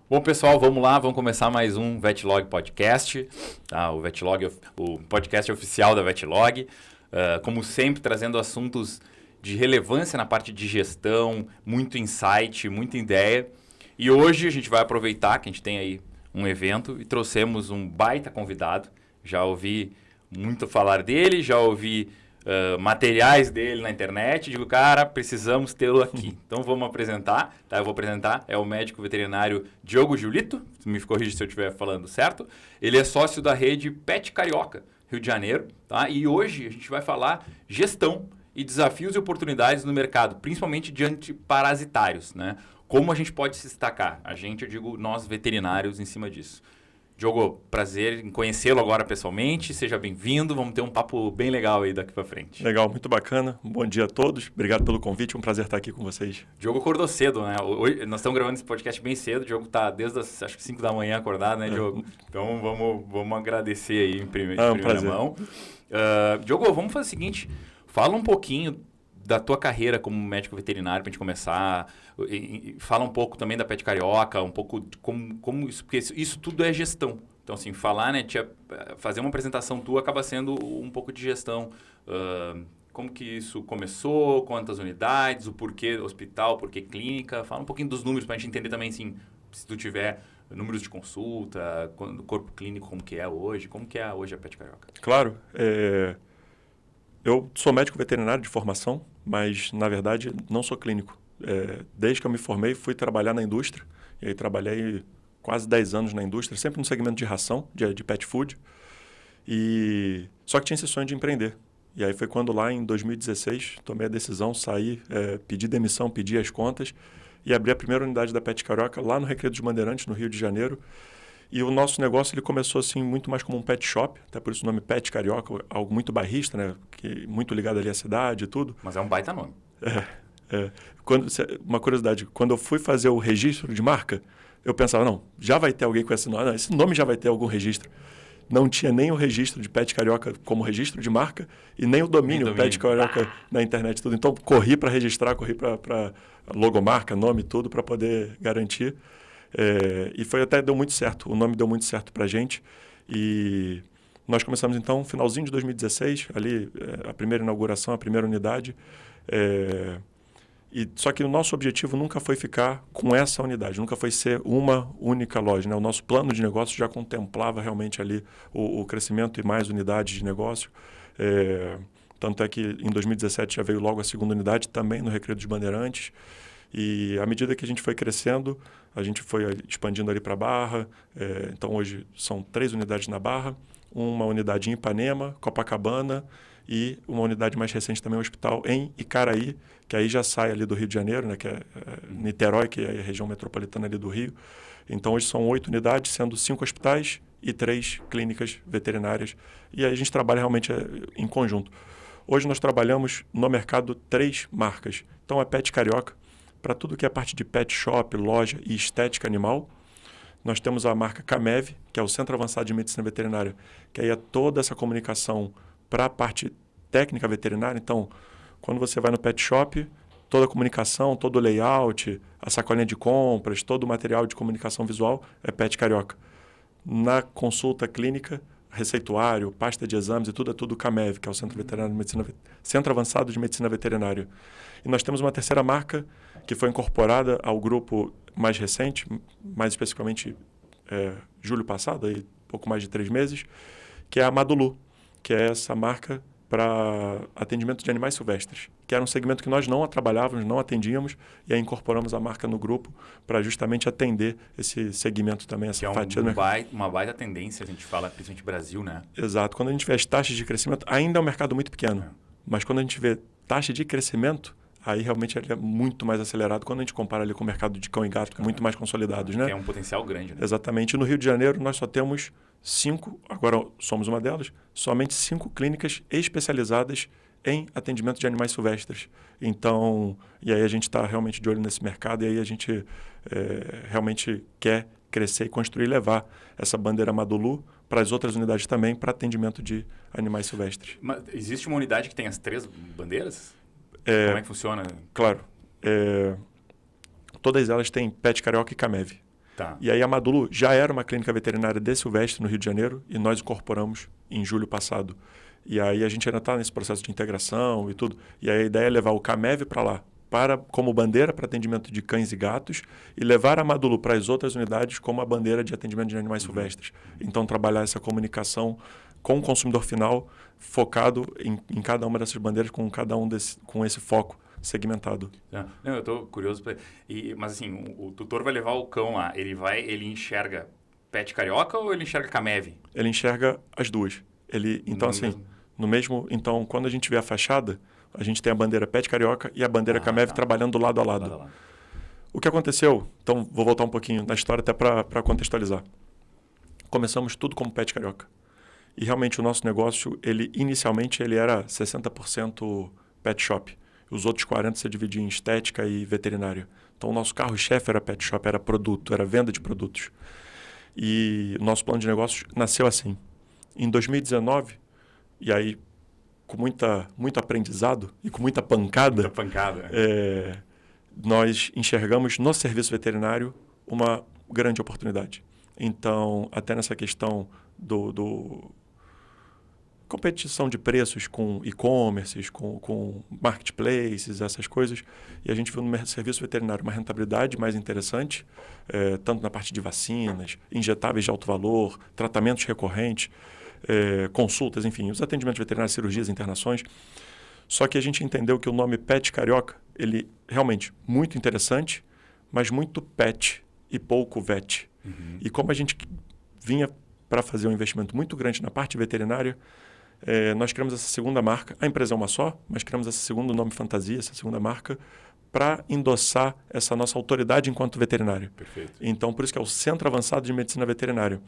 Bom, pessoal, vamos lá, vamos começar mais um Vetlog Podcast. Tá? O Vetlog, o podcast oficial da Vetlog. Como sempre, trazendo assuntos de relevância na parte de gestão, muito insight, muita ideia. E hoje a gente vai aproveitar que a gente tem aí um evento e trouxemos um baita convidado. Já ouvi muito falar dele, já ouvi materiais dele na internet. Digo, cara, precisamos tê-lo aqui. Então vamos apresentar, tá? Eu vou apresentar, é o médico veterinário Diogo Giulito, me corrija se eu estiver falando certo. Ele é sócio da rede Pet Carioca, Rio de Janeiro, tá? E hoje a gente vai falar gestão e desafios e oportunidades no mercado, principalmente de antiparasitários, né? Como a gente pode se destacar? Eu digo nós veterinários em cima disso. Diogo, prazer em conhecê-lo agora pessoalmente, seja bem-vindo, vamos ter um papo bem legal aí daqui para frente. Legal, muito bacana, bom dia a todos, obrigado pelo convite, um prazer estar aqui com vocês. Diogo acordou cedo, né? Hoje, nós estamos gravando esse podcast bem cedo, o Diogo está desde as, acho que 5 da manhã acordado, né, Diogo? Então vamos agradecer aí em primeira mão. Diogo, vamos fazer o seguinte, fala um pouquinho da tua carreira como médico veterinário para a gente começar, fala um pouco também da Pet Carioca, um pouco de como isso, porque isso tudo é gestão. Então, assim, falar, né, fazer uma apresentação tua acaba sendo um pouco de gestão. Como que isso começou, quantas unidades, o porquê hospital, porquê clínica, fala um pouquinho dos números para a gente entender também, assim, se tu tiver números de consulta, do corpo clínico, como que é hoje a Pet Carioca. Claro, eu sou médico veterinário de formação, mas, na verdade, não sou clínico. Desde que eu me formei, fui trabalhar na indústria. E aí trabalhei quase 10 anos na indústria, sempre no segmento de ração, de pet food. Só que tinha esse sonho de empreender. E aí foi quando lá em 2016, tomei a decisão, saí, pedi demissão, pedi as contas e abri a primeira unidade da Pet Carioca lá no Recreio dos Bandeirantes, no Rio de Janeiro. E o nosso negócio ele começou assim muito mais como um pet shop, até por isso o nome Pet Carioca, algo muito bairrista, né? Muito ligado ali à cidade e tudo. Mas é um baita nome. Uma curiosidade, quando eu fui fazer o registro de marca, eu pensava, não, já vai ter alguém com esse nome, esse nome já vai ter algum registro. Não tinha nem o registro de Pet Carioca como registro de marca e nem o domínio Pet Carioca na internet tudo. Então, corri para registrar, corri para logomarca, nome, tudo, para poder garantir. E deu muito certo, o nome deu muito certo para a gente. E nós começamos, então, finalzinho de 2016, ali, a primeira inauguração, a primeira unidade. Só que o nosso objetivo nunca foi ficar com essa unidade, nunca foi ser uma única loja, né? O nosso plano de negócio já contemplava realmente ali o crescimento e mais unidades de negócio. Tanto é que em 2017 já veio logo a segunda unidade, também no Recreio dos Bandeirantes. E à medida que a gente foi crescendo, a gente foi expandindo ali para a Barra. Então hoje são 3 unidades na Barra, uma unidade em Ipanema, Copacabana e uma unidade mais recente também, um hospital em Icaraí, que aí já sai ali do Rio de Janeiro, né, que é Niterói, que é a região metropolitana ali do Rio. Então hoje são 8 unidades, sendo 5 hospitais e 3 clínicas veterinárias. E aí a gente trabalha realmente em conjunto. Hoje nós trabalhamos no mercado 3 marcas. Então a Pet Carioca, para tudo que é parte de pet shop, loja e estética animal. Nós temos a marca Camev, que é o Centro Avançado de Medicina Veterinária, que aí é toda essa comunicação para a parte técnica veterinária. Então, quando você vai no pet shop, toda a comunicação, todo o layout, a sacolinha de compras, todo o material de comunicação visual é Pet Carioca. Na consulta clínica, receituário, pasta de exames e tudo é tudo Camev, que é o Centro Avançado de Medicina Veterinária. E nós temos uma terceira marca que foi incorporada ao grupo mais recente, mais especificamente julho passado, aí, pouco mais de 3 meses, que é a Madulu, que é essa marca para atendimento de animais silvestres, que era um segmento que nós não trabalhávamos, não atendíamos, e aí incorporamos a marca no grupo para justamente atender esse segmento também, essa fatia do mercado. Uma baita tendência, a gente fala, principalmente Brasil, né? Exato. Quando a gente vê as taxas de crescimento, ainda é um mercado muito pequeno, mas quando a gente vê taxa de crescimento, aí realmente ele é muito mais acelerado quando a gente compara ali com o mercado de cão e gato, que é muito mais consolidados, né? Tem um potencial grande, né? Exatamente. No Rio de Janeiro, nós só temos 5, agora somos uma delas, somente 5 clínicas especializadas em atendimento de animais silvestres. Então, e aí a gente está realmente de olho nesse mercado e aí a gente realmente quer crescer e construir e levar essa bandeira Madulu para as outras unidades também, para atendimento de animais silvestres. Mas existe uma unidade que tem as 3 bandeiras? Como é que funciona? Claro. Todas elas têm Pet Carioca e Camev. Tá. E aí a Madulu já era uma clínica veterinária de silvestre no Rio de Janeiro e nós incorporamos em julho passado. E aí a gente ainda está nesse processo de integração e tudo. E aí a ideia é levar o Camev para lá, como bandeira para atendimento de cães e gatos, e levar a Madulu para as outras unidades como a bandeira de atendimento de animais silvestres. Então, trabalhar essa comunicação com o consumidor final, focado em cada uma dessas bandeiras, com esse foco segmentado. Não, eu estou curioso. Mas assim, o tutor vai levar o cão lá, ele enxerga Pet Carioca ou ele enxerga Camev? Ele enxerga as duas. Então, quando a gente vê a fachada, a gente tem a bandeira Pet Carioca e a bandeira Camev trabalhando lado a lado. O que aconteceu, então vou voltar um pouquinho na história até para contextualizar. Começamos tudo como Pet Carioca. E realmente o nosso negócio, inicialmente ele era 60% pet shop. Os outros 40% se dividia em estética e veterinária. Então o nosso carro-chefe era pet shop, era produto, era venda de produtos. E o nosso plano de negócios nasceu assim. Em 2019, e aí com muito aprendizado e com muita pancada, nós enxergamos no serviço veterinário uma grande oportunidade. Então, até nessa questão do competição de preços com e-commerces, com marketplaces, essas coisas, e a gente viu no serviço veterinário uma rentabilidade mais interessante, tanto na parte de vacinas, injetáveis de alto valor, tratamentos recorrentes, consultas, enfim, os atendimentos veterinários, cirurgias, internações. Só que a gente entendeu que o nome Pet Carioca, ele realmente muito interessante, mas muito pet e pouco vet. Uhum. E como a gente vinha para fazer um investimento muito grande na parte veterinária, nós criamos essa segunda marca. A empresa é uma só, mas criamos esse segundo nome fantasia, essa segunda marca, para endossar essa nossa autoridade enquanto veterinário. Perfeito. Então, por isso que é o Centro Avançado de Medicina Veterinária.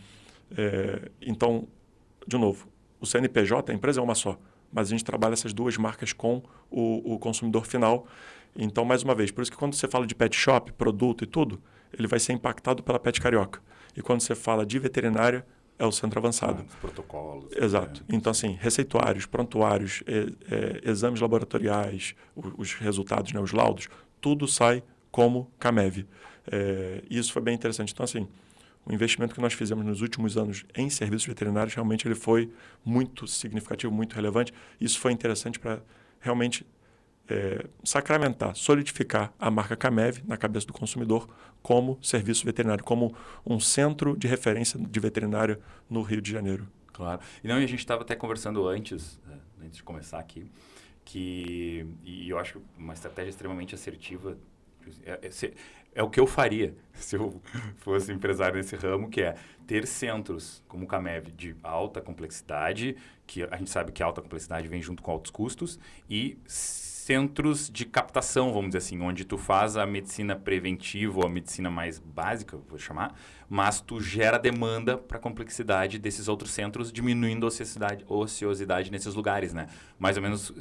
Então, de novo, o CNPJ, a empresa é uma só, mas a gente trabalha essas duas marcas com o consumidor final. Então, mais uma vez, por isso que quando você fala de pet shop, produto e tudo, ele vai ser impactado pela Pet Carioca. E quando você fala de veterinária, é o Centro Avançado. Os protocolos. Exato. Então, assim, receituários, prontuários, exames laboratoriais, os resultados, né, os laudos, tudo sai como Camev. Isso foi bem interessante. Então, assim, o investimento que nós fizemos nos últimos anos em serviços veterinários, realmente ele foi muito significativo, muito relevante. Isso foi interessante para realmente sacramentar, solidificar a marca Camev na cabeça do consumidor como serviço veterinário, como um centro de referência de veterinária no Rio de Janeiro. Claro. E a gente estava até conversando antes de começar aqui, e eu acho uma estratégia extremamente assertiva. É o que eu faria se eu fosse empresário nesse ramo, que é ter centros como o Camev de alta complexidade, que a gente sabe que a alta complexidade vem junto com altos custos, e centros de captação, vamos dizer assim, onde tu faz a medicina preventiva ou a medicina mais básica, vou chamar, mas tu gera demanda para a complexidade desses outros centros, diminuindo a ociosidade nesses lugares, né? Mais ou menos,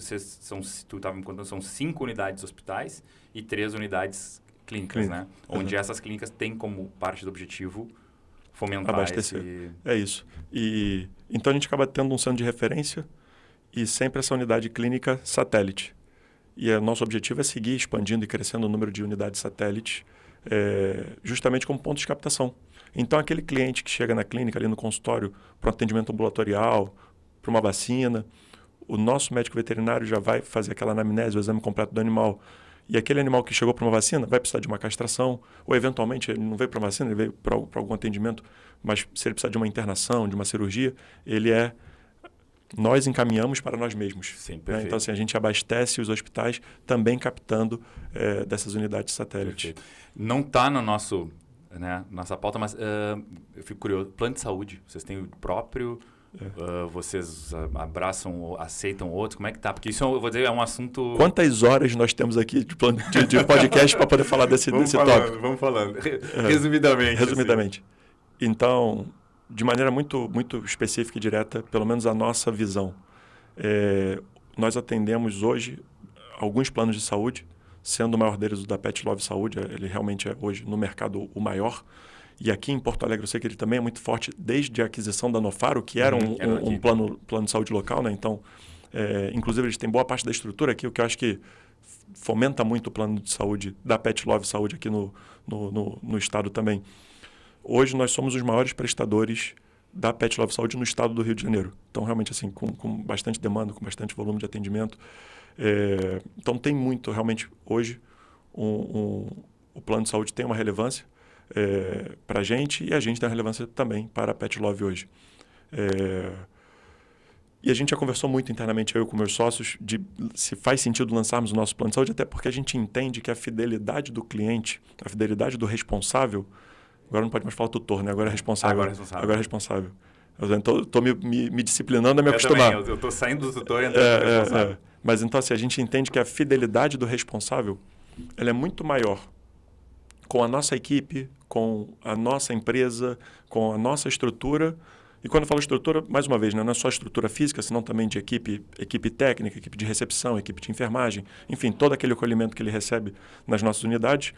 tu estava me contando, são 5 unidades hospitais e 3 unidades clínicas, né? Onde essas clínicas têm como parte do objetivo fomentar abastecer. É isso. E então a gente acaba tendo um centro de referência e sempre essa unidade clínica satélite. E o nosso objetivo é seguir expandindo e crescendo o número de unidades satélites, justamente como ponto de captação. Então, aquele cliente que chega na clínica, ali no consultório, para um atendimento ambulatorial, para uma vacina, o nosso médico veterinário já vai fazer aquela anamnese, o exame completo do animal. E aquele animal que chegou para uma vacina vai precisar de uma castração, ou eventualmente ele não veio para uma vacina, ele veio para algum atendimento, mas se ele precisar de uma internação, de uma cirurgia, nós encaminhamos para nós mesmos. Sim, né? Então, assim, a gente abastece os hospitais também captando dessas unidades satélites. Perfeito. Não está no nossa pauta, mas eu fico curioso. Plano de saúde, vocês têm o próprio? Vocês abraçam ou aceitam outros? Como é que tá? Porque isso, eu vou dizer, é um assunto... Quantas horas nós temos aqui de podcast para poder falar desse tópico? Vamos falando. Resumidamente. Então, de maneira muito, muito específica e direta, pelo menos a nossa visão. Nós atendemos hoje alguns planos de saúde, sendo o maior deles o da Pet Love Saúde, ele realmente é hoje no mercado o maior. E aqui em Porto Alegre eu sei que ele também é muito forte desde a aquisição da Nofaro, que era um plano de saúde local, né? Então, inclusive eles têm boa parte da estrutura aqui, o que eu acho que fomenta muito o plano de saúde da Pet Love Saúde aqui no estado também. Hoje nós somos os maiores prestadores da Pet Love Saúde no estado do Rio de Janeiro. Então, realmente, assim, com bastante demanda, com bastante volume de atendimento. Então, tem muito, realmente, hoje, o plano de saúde tem uma relevância para a gente e a gente tem uma relevância também para a Pet Love hoje. E a gente já conversou muito internamente, eu com meus sócios, de se faz sentido lançarmos o nosso plano de saúde, até porque a gente entende que a fidelidade do cliente, a fidelidade do responsável, agora não pode mais falar tutor, né? Agora é responsável. Agora é responsável. Eu estou me disciplinando a me acostumar. Também, eu estou saindo do tutor e entrando no responsável. Mas então, assim, a gente entende que a fidelidade do responsável ela é muito maior com a nossa equipe, com a nossa empresa, com a nossa estrutura. E quando eu falo estrutura, mais uma vez, né, não é só estrutura física, senão também de equipe técnica, equipe de recepção, equipe de enfermagem, enfim, todo aquele acolhimento que ele recebe nas nossas unidades.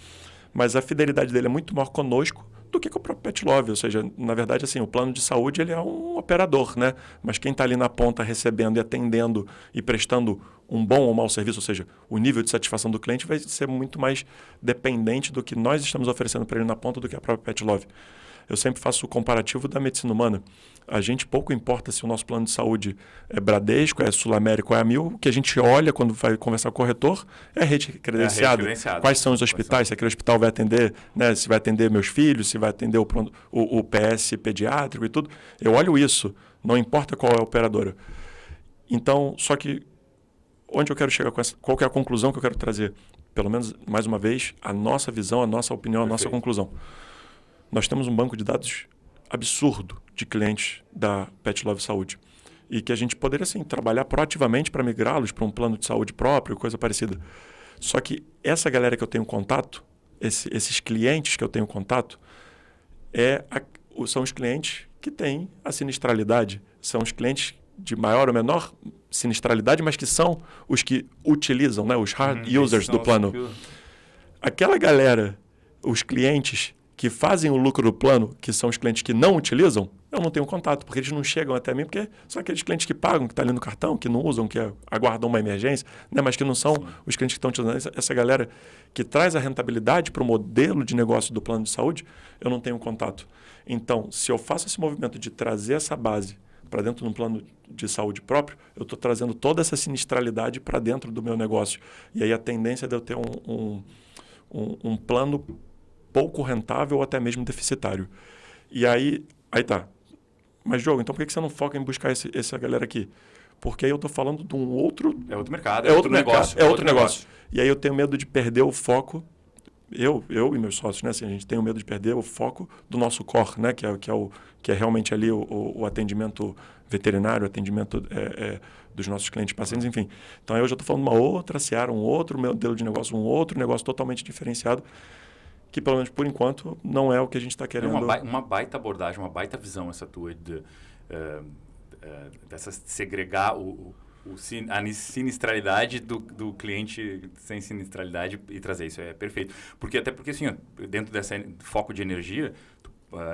Mas a fidelidade dele é muito maior conosco do que com o próprio Pet Love. Ou seja, na verdade, assim, o plano de saúde ele é um operador, né? Mas quem está ali na ponta recebendo e atendendo e prestando um bom ou mau serviço, ou seja, o nível de satisfação do cliente vai ser muito mais dependente do que nós estamos oferecendo para ele na ponta do que a própria Pet Love. Eu sempre faço o comparativo da medicina humana. A gente pouco importa se o nosso plano de saúde é Bradesco, é Sul América ou é Amil. O que a gente olha quando vai conversar com o corretor é a rede credenciada. Quais são os hospitais, se aquele hospital vai atender, né, se vai atender meus filhos, se vai atender o PS pediátrico e tudo. Eu olho isso, não importa qual é a operadora. Então, só que onde eu quero chegar com essa, qual que é a conclusão que eu quero trazer? Pelo menos, mais uma vez, a nossa visão, a nossa opinião, a nossa conclusão. Nós temos um banco de dados absurdo de clientes da Pet Love Saúde e que a gente poderia, assim, trabalhar proativamente para migrá-los para um plano de saúde próprio, coisa parecida. Só que essa galera que eu tenho contato, esses clientes que eu tenho contato, são os clientes que têm a sinistralidade, são os clientes de maior ou menor sinistralidade, mas que são os que utilizam, né, os hard users do plano. Aquela galera, os clientes que fazem o lucro do plano, que são os clientes que não utilizam, eu não tenho contato, porque eles não chegam até mim, porque são aqueles clientes que pagam, que estão ali no cartão, que não usam, que aguardam uma emergência, né? Mas que não são os clientes que estão utilizando. Essa galera que traz a rentabilidade para o modelo de negócio do plano de saúde, eu não tenho contato. Então, se eu faço esse movimento de trazer essa base para dentro de um plano de saúde próprio, eu estou trazendo toda essa sinistralidade para dentro do meu negócio. E aí a tendência é de eu ter um plano pouco rentável ou até mesmo deficitário. E aí tá. Mas, Diogo, então por que você não foca em buscar essa galera aqui? Porque aí eu estou falando de um outro... É outro mercado, é outro negócio. É outro negócio. E aí eu tenho medo de perder o foco. Eu e meus sócios, né? Assim, a gente tem o medo de perder o foco do nosso core, né? Que é realmente ali o atendimento veterinário, o atendimento dos nossos clientes, pacientes, enfim. Então, aí eu já estou falando de uma outra seara, um outro modelo de negócio, um outro negócio totalmente diferenciado, que, pelo menos por enquanto, não é o que a gente está querendo. Uma baita abordagem, uma baita visão essa tua dessa segregar a sinistralidade do cliente sem sinistralidade e trazer isso. É perfeito. Até porque assim, dentro desse foco de energia,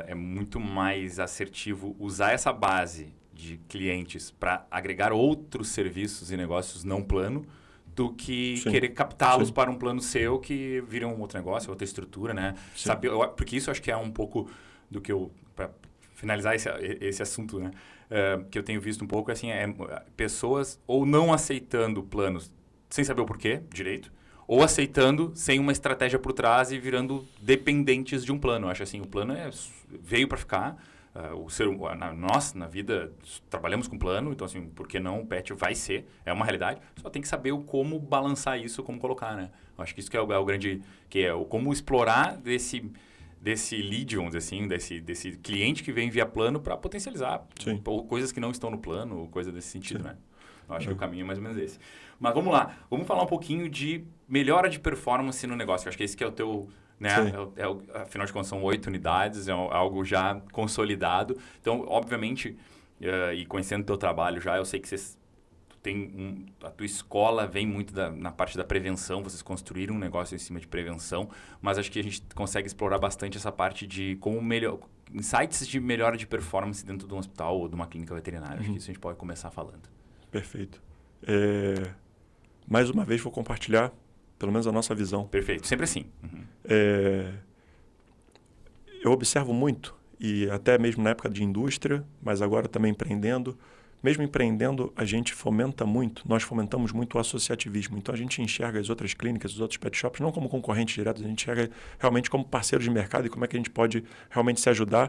é muito mais assertivo usar essa base de clientes para agregar outros serviços e negócios não plano, do que querer captá-los para um plano seu que vira um outro negócio, outra estrutura, né? Porque isso acho que é um pouco do que eu... Para finalizar esse assunto, né? Que eu tenho visto um pouco, assim, pessoas ou não aceitando planos sem saber o porquê direito, ou aceitando sem uma estratégia por trás e virando dependentes de um plano. Eu acho assim, o plano veio para ficar. Nós, na vida, trabalhamos com plano, então, assim, por que não o pet vai ser? É uma realidade. Só tem que saber como balançar isso, como colocar, né? Eu acho que isso que é o grande... como explorar desse lead, vamos dizer assim, desse cliente que vem via plano para potencializar coisas que não estão no plano, coisa desse sentido, né? Eu acho que o caminho é mais ou menos esse. Mas vamos lá. Vamos falar um pouquinho de melhora de performance no negócio. Eu acho que esse que é o teu... Né? Afinal de contas, são 8 unidades, é algo já consolidado. Então, obviamente, e conhecendo o teu trabalho já, eu sei que vocês a tua escola vem muito na parte da prevenção, vocês construíram um negócio em cima de prevenção, mas acho que a gente consegue explorar bastante essa parte de como insights de melhora de performance dentro de um hospital ou de uma clínica veterinária. Acho que isso a gente pode começar falando. Perfeito. Mais uma vez vou compartilhar, pelo menos a nossa visão. Perfeito, sempre assim. Eu observo muito, e até mesmo na época de indústria, mas agora também empreendendo. Mesmo empreendendo, a gente fomenta muito, nós fomentamos muito o associativismo. Então, a gente enxerga as outras clínicas, os outros pet shops, não como concorrentes diretos, a gente enxerga realmente como parceiros de mercado e como é que a gente pode realmente se ajudar.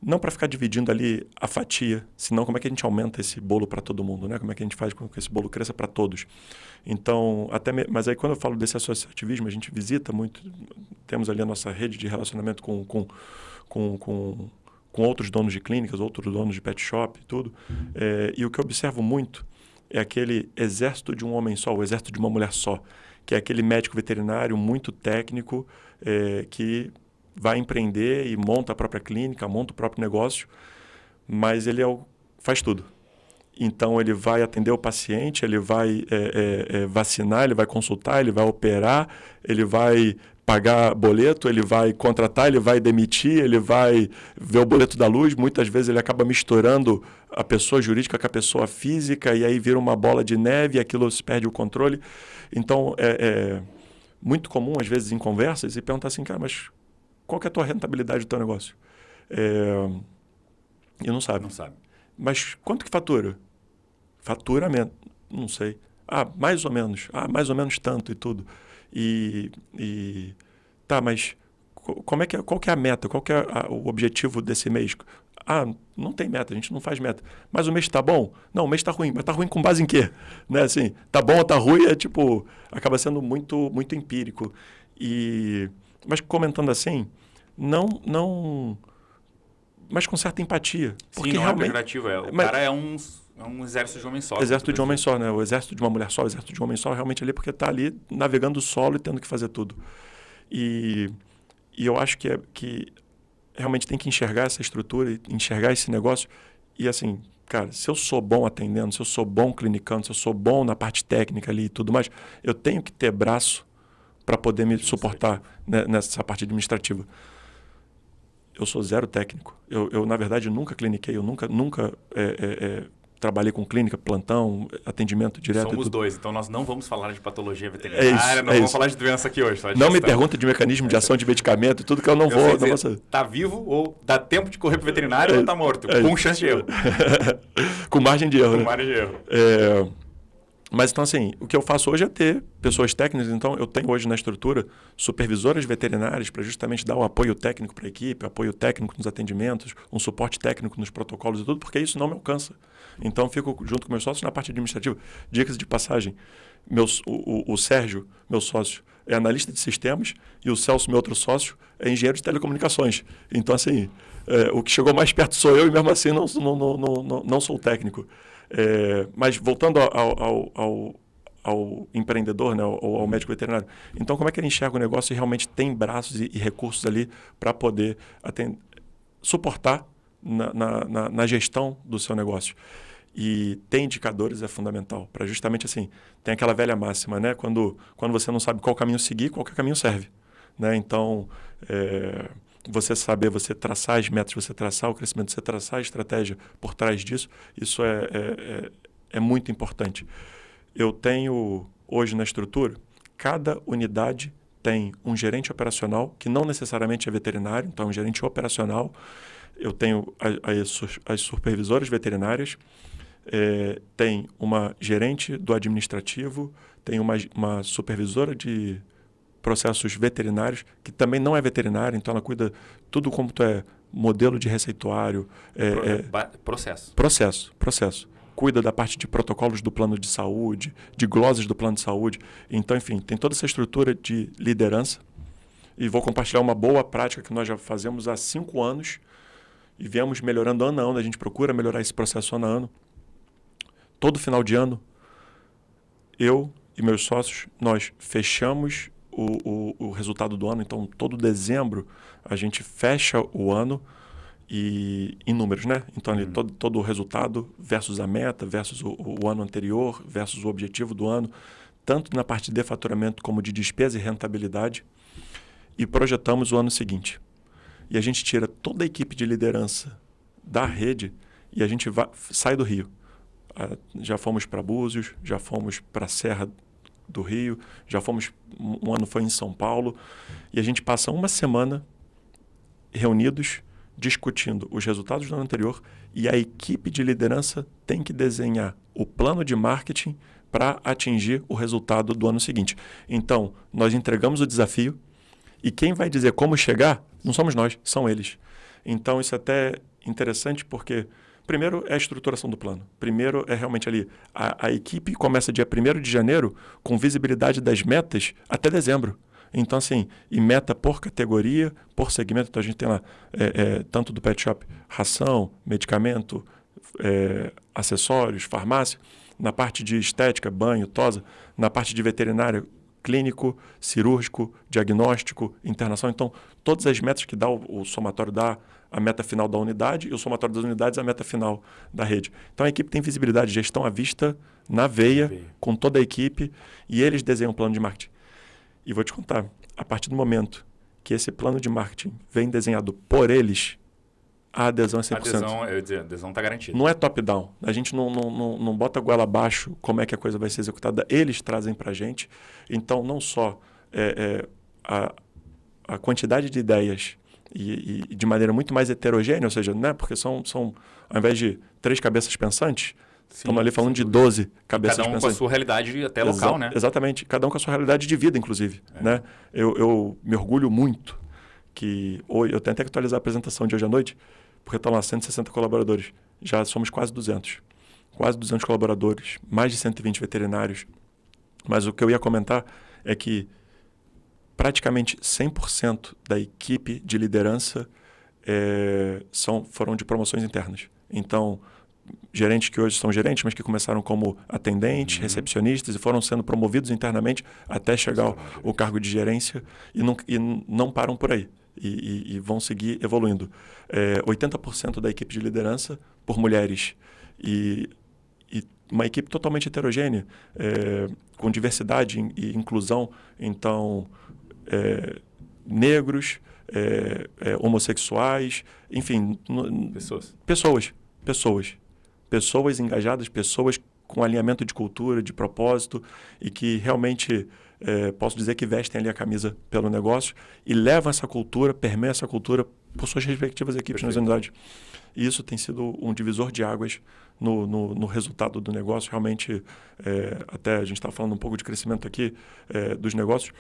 Não para ficar dividindo ali a fatia, senão como é que a gente aumenta esse bolo para todo mundo, né? Como é que a gente faz com que esse bolo cresça para todos. Então, mas aí quando eu falo desse associativismo, a gente visita muito, temos ali a nossa rede de relacionamento com outros donos de clínicas, outros donos de pet shop e tudo. E o que eu observo muito é aquele exército de um homem só, o exército de uma mulher só, que é aquele médico veterinário muito técnico que vai empreender e monta a própria clínica, monta o próprio negócio, mas ele faz tudo. Então, ele vai atender o paciente, ele vai vacinar, ele vai consultar, ele vai operar, ele vai pagar boleto, ele vai contratar, ele vai demitir, ele vai ver o boleto da luz. Muitas vezes ele acaba misturando a pessoa jurídica com a pessoa física e aí vira uma bola de neve e aquilo se perde o controle. Então, é muito comum, às vezes, em conversas, e perguntar assim, cara, mas qual que é a tua rentabilidade do teu negócio? E não sabe. Não sabe. Mas quanto que fatura? Faturamento. Não sei. Mais ou menos. Mais ou menos tanto e tudo. Tá, mas qual que é a meta? Qual que é o objetivo desse mês? Não tem meta, a gente não faz meta. Mas o mês está bom? Não, o mês está ruim. Mas está ruim com base em quê? Né? Assim, tá bom ou tá ruim acaba sendo muito, muito empírico. Mas comentando assim, mas com certa empatia. Porque sim, não realmente, é pejorativo. Cara é um exército de homem só. Exército de homem só, né? O exército de uma mulher só, o exército de um homem só, realmente ali porque está ali navegando o solo e tendo que fazer tudo. E eu acho que realmente tem que enxergar essa estrutura, enxergar esse negócio. E assim, cara, se eu sou bom atendendo, se eu sou bom clinicando, se eu sou bom na parte técnica ali e tudo mais, eu tenho que ter braço para poder me suportar nessa parte administrativa. Eu sou zero técnico. Eu na verdade, nunca cliniquei, eu nunca trabalhei com clínica, plantão, atendimento direto. Somos dois, então nós não vamos falar de patologia veterinária, não vamos falar de doença aqui hoje. Não me pergunta de mecanismo de ação de medicamento e tudo que eu não vou. Tá vivo ou dá tempo de correr pro veterinário ou tá morto, com chance de erro. Com margem de erro. Com margem de erro. Mas então assim, o que eu faço hoje é ter pessoas técnicas, então eu tenho hoje na estrutura supervisoras veterinárias para justamente dar o apoio técnico para a equipe, apoio técnico nos atendimentos, um suporte técnico nos protocolos e tudo, porque isso não me alcança. Então, fico junto com meus sócios na parte administrativa. Dicas de passagem. O Sérgio, meu sócio, é analista de sistemas e o Celso, meu outro sócio, é engenheiro de telecomunicações. Então, assim, o que chegou mais perto sou eu e mesmo assim não sou técnico. Mas voltando ao empreendedor, né, ao médico veterinário. Então, como é que ele enxerga o negócio e realmente tem braços e recursos ali para poder suportar na gestão do seu negócio? E ter indicadores é fundamental, para justamente assim, tem aquela velha máxima, né? Quando você não sabe qual caminho seguir, qualquer caminho serve. Né? Então, você saber, você traçar as metas, você traçar o crescimento, você traçar a estratégia por trás disso, isso é muito importante. Eu tenho hoje na estrutura, cada unidade tem um gerente operacional, que não necessariamente é veterinário, então é um gerente operacional. Eu tenho as supervisoras veterinárias, tem uma gerente do administrativo, tem uma supervisora de processos veterinários, que também não é veterinária, então ela cuida tudo como modelo de receituário. Processo. Cuida da parte de protocolos do plano de saúde, de glosas do plano de saúde. Então, enfim, tem toda essa estrutura de liderança. E vou compartilhar uma boa prática que nós já fazemos há 5 anos e viemos melhorando ano a ano. A gente procura melhorar esse processo ano a ano. Todo final de ano, eu e meus sócios, nós fechamos o resultado do ano. Então, todo dezembro, a gente fecha o ano e em números, né? Então, ali, todo o resultado versus a meta, versus o ano anterior, versus o objetivo do ano, tanto na parte de faturamento como de despesa e rentabilidade, e projetamos o ano seguinte. E a gente tira toda a equipe de liderança da rede e a gente sai do Rio. Já fomos para Búzios, já fomos para a Serra do Rio, um ano foi em São Paulo, e a gente passa uma semana reunidos, discutindo os resultados do ano anterior, e a equipe de liderança tem que desenhar o plano de marketing para atingir o resultado do ano seguinte. Então, nós entregamos o desafio, e quem vai dizer como chegar não somos nós, são eles. Então, isso é até interessante porque, primeiro, é a estruturação do plano. Primeiro, é realmente ali, a equipe começa dia 1º de janeiro com visibilidade das metas até dezembro. Então, assim, e meta por categoria, por segmento. Então, a gente tem lá, tanto do pet shop, ração, medicamento, acessórios, farmácia. Na parte de estética, banho, tosa. Na parte de veterinária, clínico, cirúrgico, diagnóstico, internação. Então, todas as metas que dá o somatório dá a meta final da unidade e o somatório das unidades a meta final da rede. Então, a equipe tem visibilidade, gestão à vista, na veia, com toda a equipe, e eles desenham um plano de marketing. E vou te contar, a partir do momento que esse plano de marketing vem desenhado por eles, a adesão é 100%. A adesão está garantida. Não é top-down. A gente não bota a goela abaixo como é que a coisa vai ser executada. Eles trazem para a gente. Então, não só a quantidade de ideias e de maneira muito mais heterogênea, ou seja, né, porque são ao invés de 3 cabeças pensantes, estamos ali falando de 12 cabeças pensantes. Cada um com a sua realidade até local, né? Exatamente. Cada um com a sua realidade de vida, inclusive. Né? Eu me orgulho muito que... Eu tenho até que atualizar a apresentação de hoje à noite, porque estão lá 160 colaboradores. Já somos quase 200. Quase 200 colaboradores, mais de 120 veterinários. Mas o que eu ia comentar é que praticamente 100% da equipe de liderança foram de promoções internas. Então, gerentes que hoje são gerentes, mas que começaram como atendentes, recepcionistas e foram sendo promovidos internamente até chegar ao cargo de gerência e não param por aí. E vão seguir evoluindo. 80% da equipe de liderança por mulheres e uma equipe totalmente heterogênea, com diversidade e inclusão. Então, negros, homossexuais, enfim... Pessoas engajadas, pessoas com alinhamento de cultura, de propósito e que realmente... posso dizer que vestem ali a camisa pelo negócio e levam essa cultura, permeiam essa cultura por suas respectivas equipes nas unidades. E isso tem sido um divisor de águas no resultado do negócio. Realmente, até a gente estava falando um pouco de crescimento aqui dos negócios.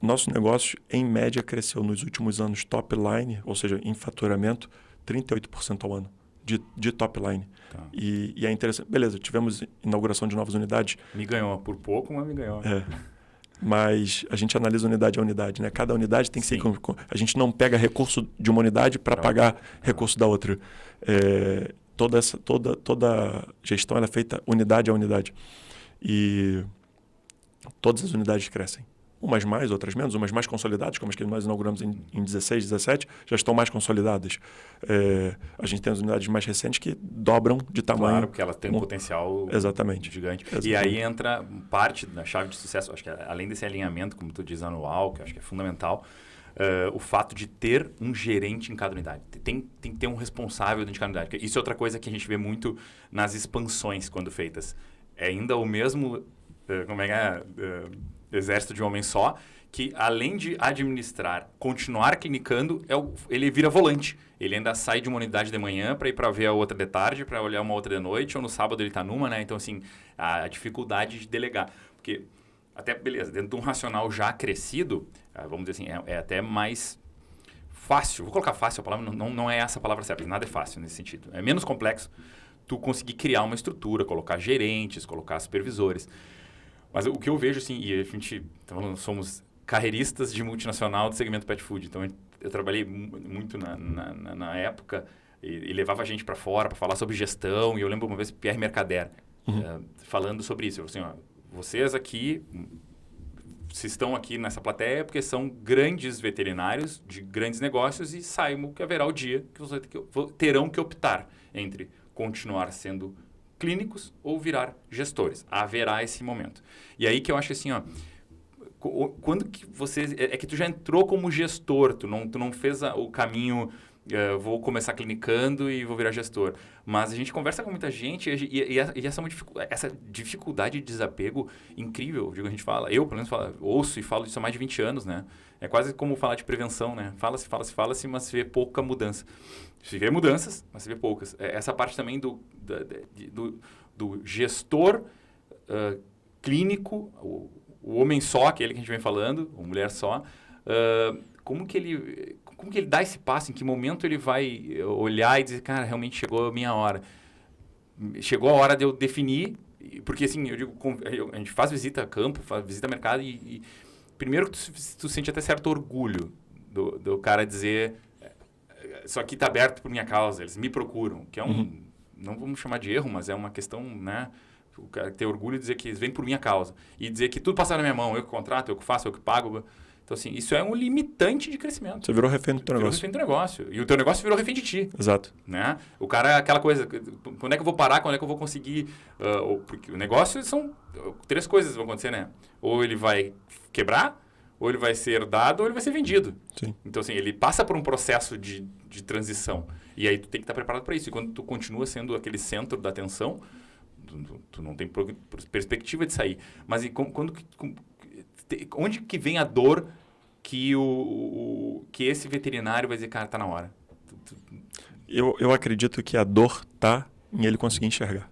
Nosso negócio, em média, cresceu nos últimos anos top line, ou seja, em faturamento, 38% ao ano. De top line. Tá. E é interessante. Beleza, tivemos inauguração de novas unidades. Me ganhou por pouco, mas me ganhou. Mas a gente analisa unidade a unidade, né? Cada unidade tem que ser... A gente não pega recurso de uma unidade para pagar recurso da outra. Toda gestão ela é feita unidade a unidade. E todas as unidades crescem. Umas mais, outras menos, umas mais consolidadas, como as que nós inauguramos em 16, 17, já estão mais consolidadas. A gente tem as unidades mais recentes que dobram de tamanho. Claro, porque elas têm um potencial gigante. Exatamente. E aí entra parte da chave de sucesso, acho que além desse alinhamento, como tu diz, anual, que acho que é fundamental, o fato de ter um gerente em cada unidade. Tem que ter um responsável dentro de cada unidade. Isso é outra coisa que a gente vê muito nas expansões quando feitas. É ainda o mesmo... exército de um homem só, que além de administrar, continuar clinicando, ele vira volante. Ele ainda sai de uma unidade de manhã para ir para ver a outra de tarde, para olhar uma outra de noite, ou no sábado ele está numa, né? Então, assim, a dificuldade de delegar. Porque, até, beleza, dentro de um racional já crescido, vamos dizer assim, é até mais fácil. Vou colocar fácil a palavra, não é essa a palavra certa, nada é fácil nesse sentido. É menos complexo tu conseguir criar uma estrutura, colocar gerentes, colocar supervisores. Mas o que eu vejo, assim, e a gente, somos carreiristas de multinacional do segmento pet food. Então, eu trabalhei muito na época e levava a gente para fora para falar sobre gestão. E eu lembro uma vez Pierre Mercader falando sobre isso. Eu falei assim, vocês aqui se estão aqui nessa plateia é porque são grandes veterinários de grandes negócios e saibam que haverá o dia que vocês terão que optar entre continuar sendo clínicos ou virar gestores. Haverá esse momento. E aí que eu acho assim, ó, quando que você... É que tu já entrou como gestor, tu não fez o caminho... vou começar clinicando e vou virar gestor. Mas a gente conversa com muita gente e essa dificuldade de desapego incrível. Digo, a gente fala, eu pelo menos ouço e falo disso há mais de 20 anos, né? É quase como falar de prevenção, né? Fala-se, mas se vê pouca mudança. Se vê mudanças, mas se vê poucas. Essa parte também do gestor clínico, o homem só, aquele que a gente vem falando, ou mulher só, como que ele dá esse passo? Em que momento ele vai olhar e dizer, cara, realmente chegou a minha hora. Chegou a hora de eu definir, porque assim, eu digo, a gente faz visita a campo, faz visita a mercado e primeiro que tu sente até certo orgulho do cara dizer, isso aqui está aberto por minha causa, eles me procuram, que é não vamos chamar de erro, mas é uma questão, né? O cara ter orgulho de dizer que eles vêm por minha causa e dizer que tudo passa na minha mão, eu que contrato, eu que faço, eu que pago. Então, assim, isso é um limitante de crescimento. Você virou refém do teu negócio. Virou refém do negócio. E o teu negócio virou refém de ti. Exato. Né? O cara, aquela coisa, quando é que eu vou parar, quando é que eu vou conseguir... porque o negócio são 3 coisas que vão acontecer, né? Ou ele vai quebrar, ou ele vai ser herdado, ou ele vai ser vendido. Sim. Então, assim, ele passa por um processo de transição. E aí tu tem que estar preparado para isso. E quando tu continua sendo aquele centro da atenção, tu não tem perspectiva de sair. Mas onde que vem a dor que esse veterinário vai dizer, cara, tá na hora? Eu acredito que a dor tá em ele conseguir enxergar.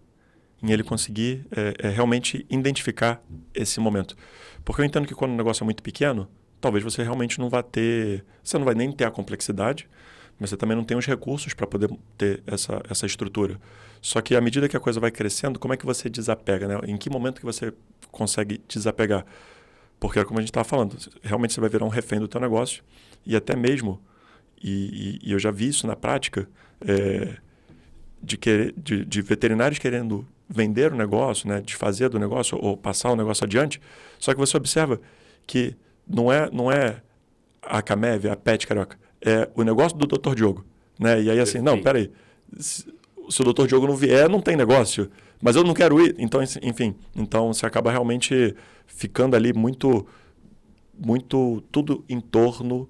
Em ele conseguir realmente identificar esse momento. Porque eu entendo que quando o negócio é muito pequeno, talvez você realmente não vá ter... Você não vai nem ter a complexidade, mas você também não tem os recursos para poder ter essa estrutura. Só que à medida que a coisa vai crescendo, como é que você desapega, né? Em que momento que você consegue desapegar? Porque, como a gente estava falando, realmente você vai virar um refém do teu negócio e até mesmo, e eu já vi isso na prática, de veterinários querendo vender o negócio, né, desfazer do negócio ou passar o negócio adiante, só que você observa que não é a Camev, a Pet Carioca, é o negócio do Dr. Diogo. Né? E aí assim, não, peraí, se o Dr. Diogo não vier, não tem negócio. Mas eu não quero ir. Então, enfim, então você acaba realmente ficando ali muito tudo em torno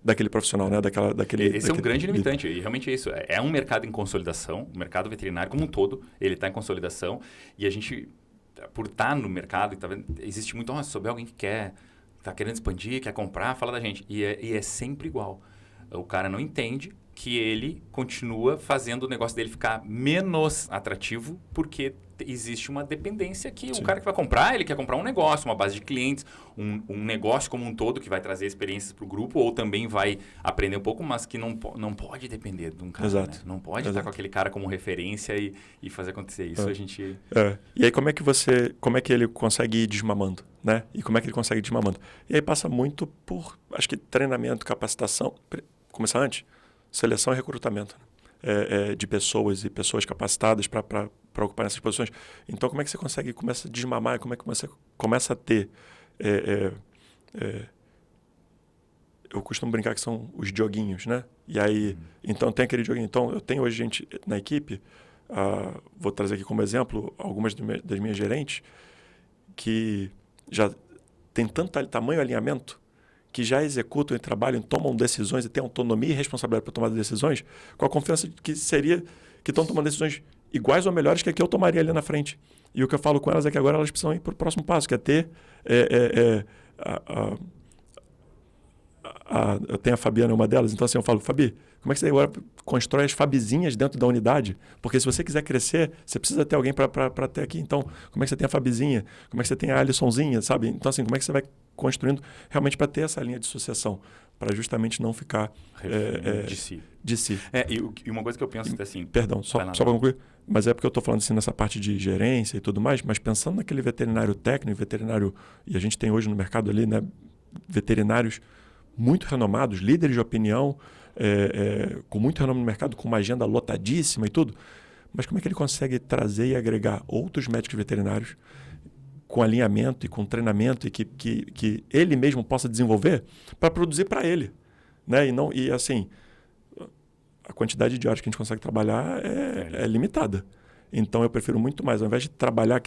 daquele profissional, né? Esse é um grande limitante. E realmente é isso. É um mercado em consolidação. O mercado veterinário como um todo, ele está em consolidação. E a gente, por estar no mercado, existe muito, se souber alguém que está querendo expandir, quer comprar, fala da gente. E é sempre igual. O cara não entende que ele continua fazendo o negócio dele ficar menos atrativo porque existe uma dependência que Sim. O cara que vai comprar, ele quer comprar um negócio, uma base de clientes, um negócio como um todo que vai trazer experiências para o grupo ou também vai aprender um pouco, mas que não pode depender de um cara. Exato. Né? Não pode estar com aquele cara como referência e fazer acontecer isso. A gente... E aí como é que ele consegue ir desmamando? Né? E como é que ele consegue ir desmamando? E aí passa muito por, acho que treinamento, capacitação, começar antes, seleção e recrutamento de pessoas e pessoas capacitadas para ocupar essas posições. Então, como é que você começa a desmamar? Como é que você começa a ter... eu costumo brincar que são os joguinhos, né? E aí, então tem aquele joguinho. Então, eu tenho hoje gente na equipe, vou trazer aqui como exemplo algumas das minhas gerentes, que já tem tanto tamanho alinhamento que já executam e trabalham, tomam decisões e têm autonomia e responsabilidade para tomar decisões, com a confiança de que estão tomando decisões iguais ou melhores que a que eu tomaria ali na frente. E o que eu falo com elas é que agora elas precisam ir para o próximo passo, que é ter... eu tenho a Fabiana, uma delas, então assim, eu falo, Fabi, como é que você agora constrói as Fabizinhas dentro da unidade? Porque se você quiser crescer, você precisa ter alguém para ter aqui. Então, como é que você tem a Fabizinha? Como é que você tem a Alissonzinha, sabe? Então, assim, como é que você vai construindo realmente para ter essa linha de sucessão? Para justamente não ficar... de si. E uma coisa que eu penso é assim... Perdão, só para concluir, mas é porque eu estou falando assim nessa parte de gerência e tudo mais, mas pensando naquele veterinário técnico, e a gente tem hoje no mercado ali, né, veterinários muito renomados, líderes de opinião, com muito renome no mercado, com uma agenda lotadíssima e tudo, mas como é que ele consegue trazer e agregar outros médicos veterinários com alinhamento e com treinamento e que ele mesmo possa desenvolver para produzir para ele, né? E assim, a quantidade de horas que a gente consegue trabalhar é limitada. Então eu prefiro muito mais, ao invés de trabalhar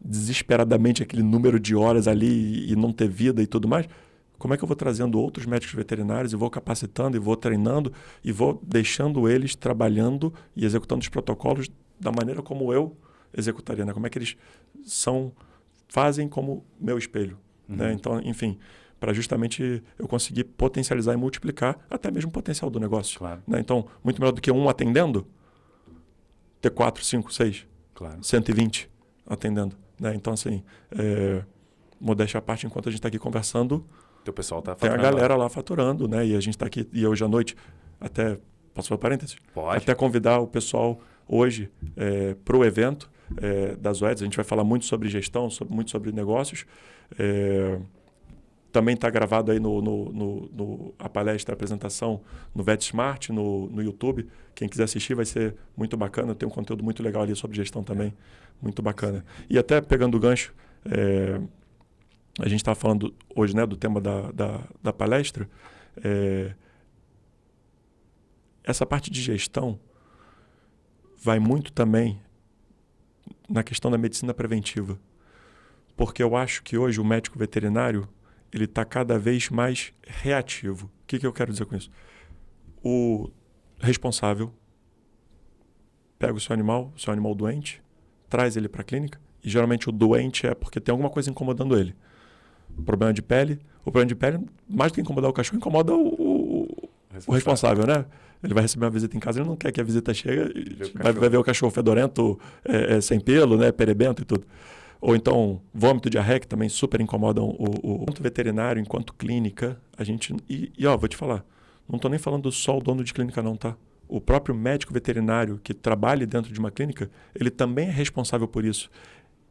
desesperadamente aquele número de horas ali e não ter vida e tudo mais, como é que eu vou trazendo outros médicos veterinários e vou capacitando e vou treinando e vou deixando eles trabalhando e executando os protocolos da maneira como eu executaria, né? Como é que eles fazem como meu espelho, né? Então, enfim, para justamente eu conseguir potencializar e multiplicar até mesmo o potencial do negócio. Claro. Né? Então, muito melhor do que um atendendo, ter 4, 5, 6, Claro. 120 atendendo. Né? Então, assim, modéstia à parte, enquanto a gente está aqui conversando, Teu pessoal tá tem a faturando galera lá faturando, né? E a gente está aqui, e hoje à noite, até, posso falar parênteses? Pode. Até convidar o pessoal hoje para o evento da Zoetis. A gente vai falar muito sobre gestão, muito sobre negócios. Também está gravado aí a palestra, a apresentação no VetSmart, no YouTube. Quem quiser assistir vai ser muito bacana. Tem um conteúdo muito legal ali sobre gestão também. Muito bacana. E até pegando o gancho, a gente estava falando hoje, né, do tema da palestra. Essa parte de gestão vai muito também na questão da medicina preventiva. Porque eu acho que hoje o médico veterinário ele está cada vez mais reativo. O que eu quero dizer com isso? O responsável pega o seu animal doente, traz ele para a clínica, e geralmente o doente é porque tem alguma coisa incomodando ele. Problema de pele. O problema de pele, mais do que incomodar o cachorro, incomoda o responsável, né? Ele vai receber uma visita em casa, ele não quer que a visita chegue, vai ver o cachorro fedorento, sem pelo, né? Perebento e tudo. Ou então, vômito, diarreia, que também super incomodam enquanto veterinário, enquanto clínica, a gente... vou te falar, não estou nem falando só o dono de clínica não, tá? O próprio médico veterinário que trabalha dentro de uma clínica, ele também é responsável por isso.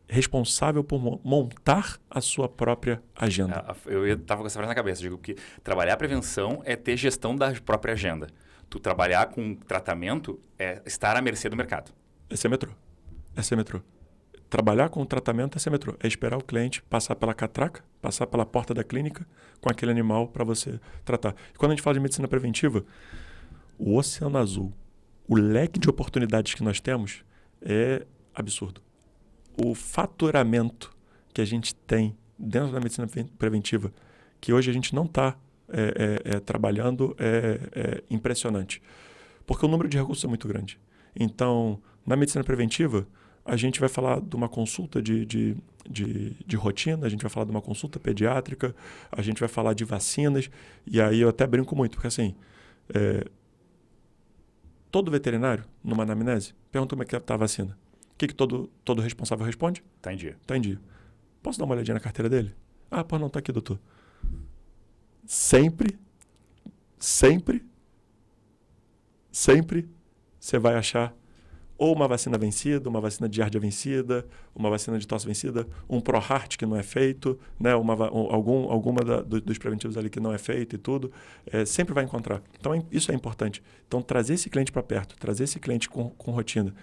Responsável por montar a sua própria agenda. Eu estava com essa frase na cabeça, digo que trabalhar a prevenção é ter gestão da própria agenda. Tu trabalhar com tratamento é estar à mercê do mercado. Esse é metrô. Trabalhar com o tratamento é ser metrô. É esperar o cliente passar pela catraca, passar pela porta da clínica com aquele animal para você tratar. E quando a gente fala de medicina preventiva, o oceano azul, o leque de oportunidades que nós temos é absurdo. O faturamento que a gente tem dentro da medicina preventiva, que hoje a gente não está trabalhando, é impressionante. Porque o número de recursos é muito grande. Então, na medicina preventiva, a gente vai falar de uma consulta de rotina, a gente vai falar de uma consulta pediátrica, a gente vai falar de vacinas, e aí eu até brinco muito, porque assim, todo veterinário, numa anamnese, pergunta como é que está a vacina. O que todo responsável responde? Está em dia. Está em dia. Posso dar uma olhadinha na carteira dele? Ah, pô, não, está aqui, doutor. Sempre você vai achar ou uma vacina vencida, uma vacina de giardia vencida, uma vacina de tosse vencida, um ProHeart que não é feito, né? Alguma dos preventivos ali que não é feito e tudo. Sempre vai encontrar. Então, isso é importante. Então, trazer esse cliente para perto, trazer esse cliente com rotina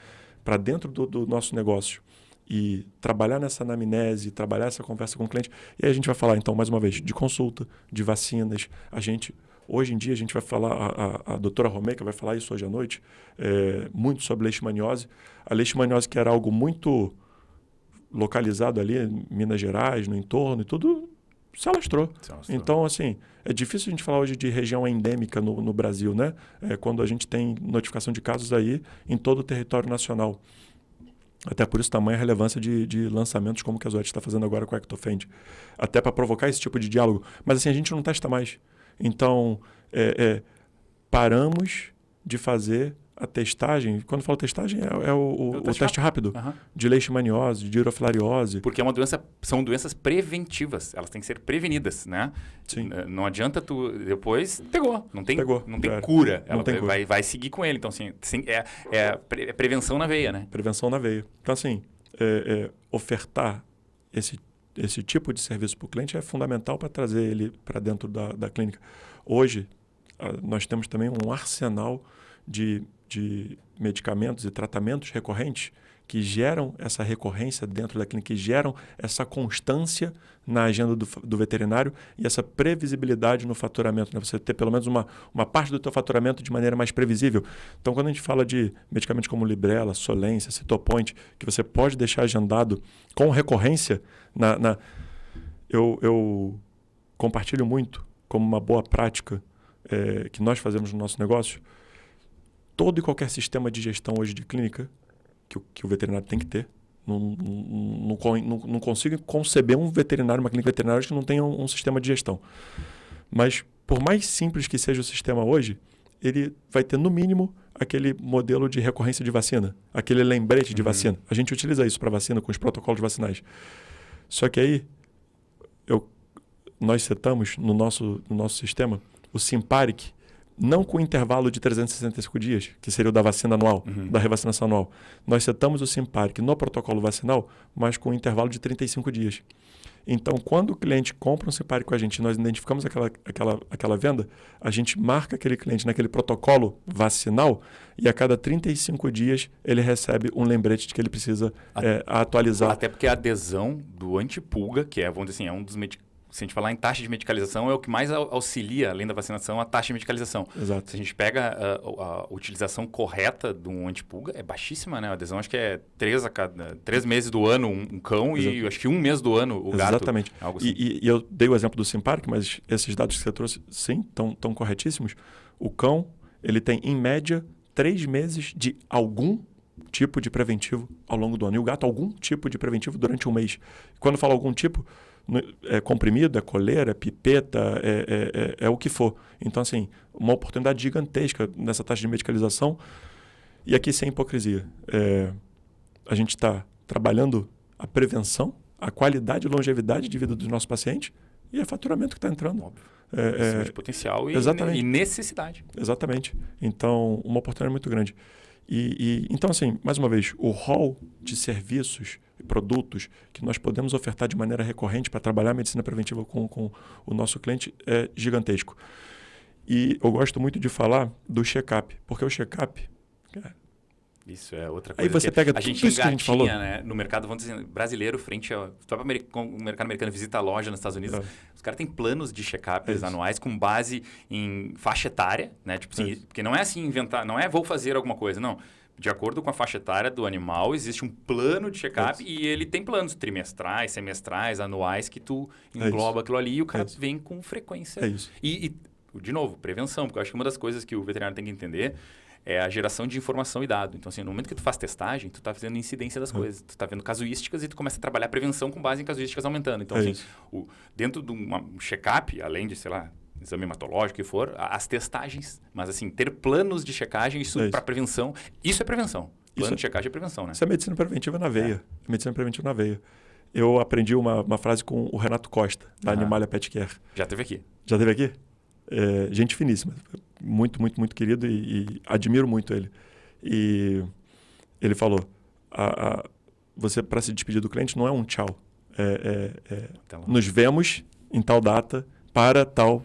para dentro do nosso negócio e trabalhar nessa anamnese, trabalhar essa conversa com o cliente. E aí a gente vai falar, então, mais uma vez, de consulta, de vacinas. Hoje em dia, a gente vai falar, a doutora Romeca vai falar isso hoje à noite, muito sobre leishmaniose. A leishmaniose, que era algo muito localizado ali em Minas Gerais, no entorno e tudo, se alastrou. Então, assim, é difícil a gente falar hoje de região endêmica no Brasil, né? Quando a gente tem notificação de casos aí em todo o território nacional. Até por isso tamanha relevância de lançamentos como que a Zoetis está fazendo agora com a Ectofend. Até para provocar esse tipo de diálogo. Mas assim, a gente não testa mais. Então, paramos de fazer a testagem. Quando eu falo testagem, é o teste rápido. De leishmaniose, de urofilariose. Porque são doenças preventivas. Elas têm que ser prevenidas, né? Sim. Não adianta tu... Depois, pegou. Não tem cura. Ela vai seguir com ele. Então, assim, é prevenção na veia, né? Prevenção na veia. Então, assim, ofertar esse tipo de serviço para o cliente é fundamental para trazer ele para dentro da clínica. Hoje, nós temos também um arsenal de medicamentos e tratamentos recorrentes que geram essa recorrência dentro da clínica, que geram essa constância na agenda do veterinário e essa previsibilidade no faturamento, né? Você ter pelo menos uma parte do teu faturamento de maneira mais previsível. Então, quando a gente fala de medicamentos como Librela, Solência, Cytopoint, que você pode deixar agendado com recorrência, eu compartilho muito como uma boa prática que nós fazemos no nosso negócio. Todo e qualquer sistema de gestão hoje de clínica que o veterinário tem que ter. Não consigo conceber um veterinário, uma clínica veterinária que não tenha um sistema de gestão. Mas, por mais simples que seja o sistema hoje, ele vai ter, no mínimo, aquele modelo de recorrência de vacina, aquele lembrete de vacina. A gente utiliza isso para vacina com os protocolos vacinais. Só que aí, nós setamos no nosso sistema o Simparic, não com intervalo de 365 dias, que seria o da vacina anual, da revacinação anual. Nós setamos o Simparic no protocolo vacinal, mas com intervalo de 35 dias. Então, quando o cliente compra um Simparic com a gente, nós identificamos aquela venda, a gente marca aquele cliente naquele protocolo vacinal e a cada 35 dias ele recebe um lembrete de que ele precisa atualizar. Até porque a adesão do antipulga, que vamos dizer assim, é um dos medicamentos. Se a gente falar em taxa de medicalização, é o que mais auxilia, além da vacinação, a taxa de medicalização. Exato. Se a gente pega a utilização correta de um antipulga, é baixíssima, né? A adesão acho que é 3 meses do ano um cão. Exato. E acho que 1 mês do ano o gato. Exatamente. Algo assim. E eu dei o exemplo do Simparic, mas esses dados que você trouxe, sim, estão corretíssimos. O cão, ele tem, em média, 3 meses de algum tipo de preventivo ao longo do ano. E o gato, algum tipo de preventivo durante um mês. Quando eu falo algum tipo, é comprimido, é coleira, é pipeta, é o que for. Então, assim, uma oportunidade gigantesca nessa taxa de medicalização. E aqui, sem hipocrisia, a gente está trabalhando a prevenção, a qualidade e longevidade de vida dos nossos pacientes e é faturamento que está entrando. Óbvio. De potencial e necessidade. Exatamente. Então, uma oportunidade muito grande. Então, assim, mais uma vez, o rol de serviços e produtos que nós podemos ofertar de maneira recorrente para trabalhar a medicina preventiva com o nosso cliente é gigantesco. E eu gosto muito de falar do check-up, porque o check-up... Isso é outra coisa. Aí você pega a gente tudo isso que a gente falou, né, no mercado, vamos dizer, brasileiro, frente ao o mercado americano, visita a loja nos Estados Unidos, os caras têm planos de check-ups anuais com base em faixa etária, né? Tipo assim, porque não é assim inventar, não é vou fazer alguma coisa, não. De acordo com a faixa etária do animal, existe um plano de check-up e ele tem planos trimestrais, semestrais, anuais, que tu engloba aquilo ali e o cara vem com frequência. É isso. E, de novo, prevenção, porque eu acho que uma das coisas que o veterinário tem que entender é a geração de informação e dado. Então, assim, no momento que tu faz testagem, tu tá fazendo incidência das coisas. Tu tá vendo casuísticas e tu começa a trabalhar prevenção com base em casuísticas aumentando. Então, assim, dentro de um check-up, além de, sei lá, exame hematológico que for, as testagens, mas assim, ter planos de checagem, isso para prevenção, isso é prevenção. Plano de checagem é prevenção, né? Isso é medicina preventiva na veia. Medicina preventiva na veia. Eu aprendi uma frase com o Renato Costa, da Animalia Pet Care. Já esteve aqui. Já esteve aqui? Gente finíssima. Muito, muito, muito querido e admiro muito ele. E ele falou, você, para se despedir do cliente, não é um tchau. Nos vemos em tal data para tal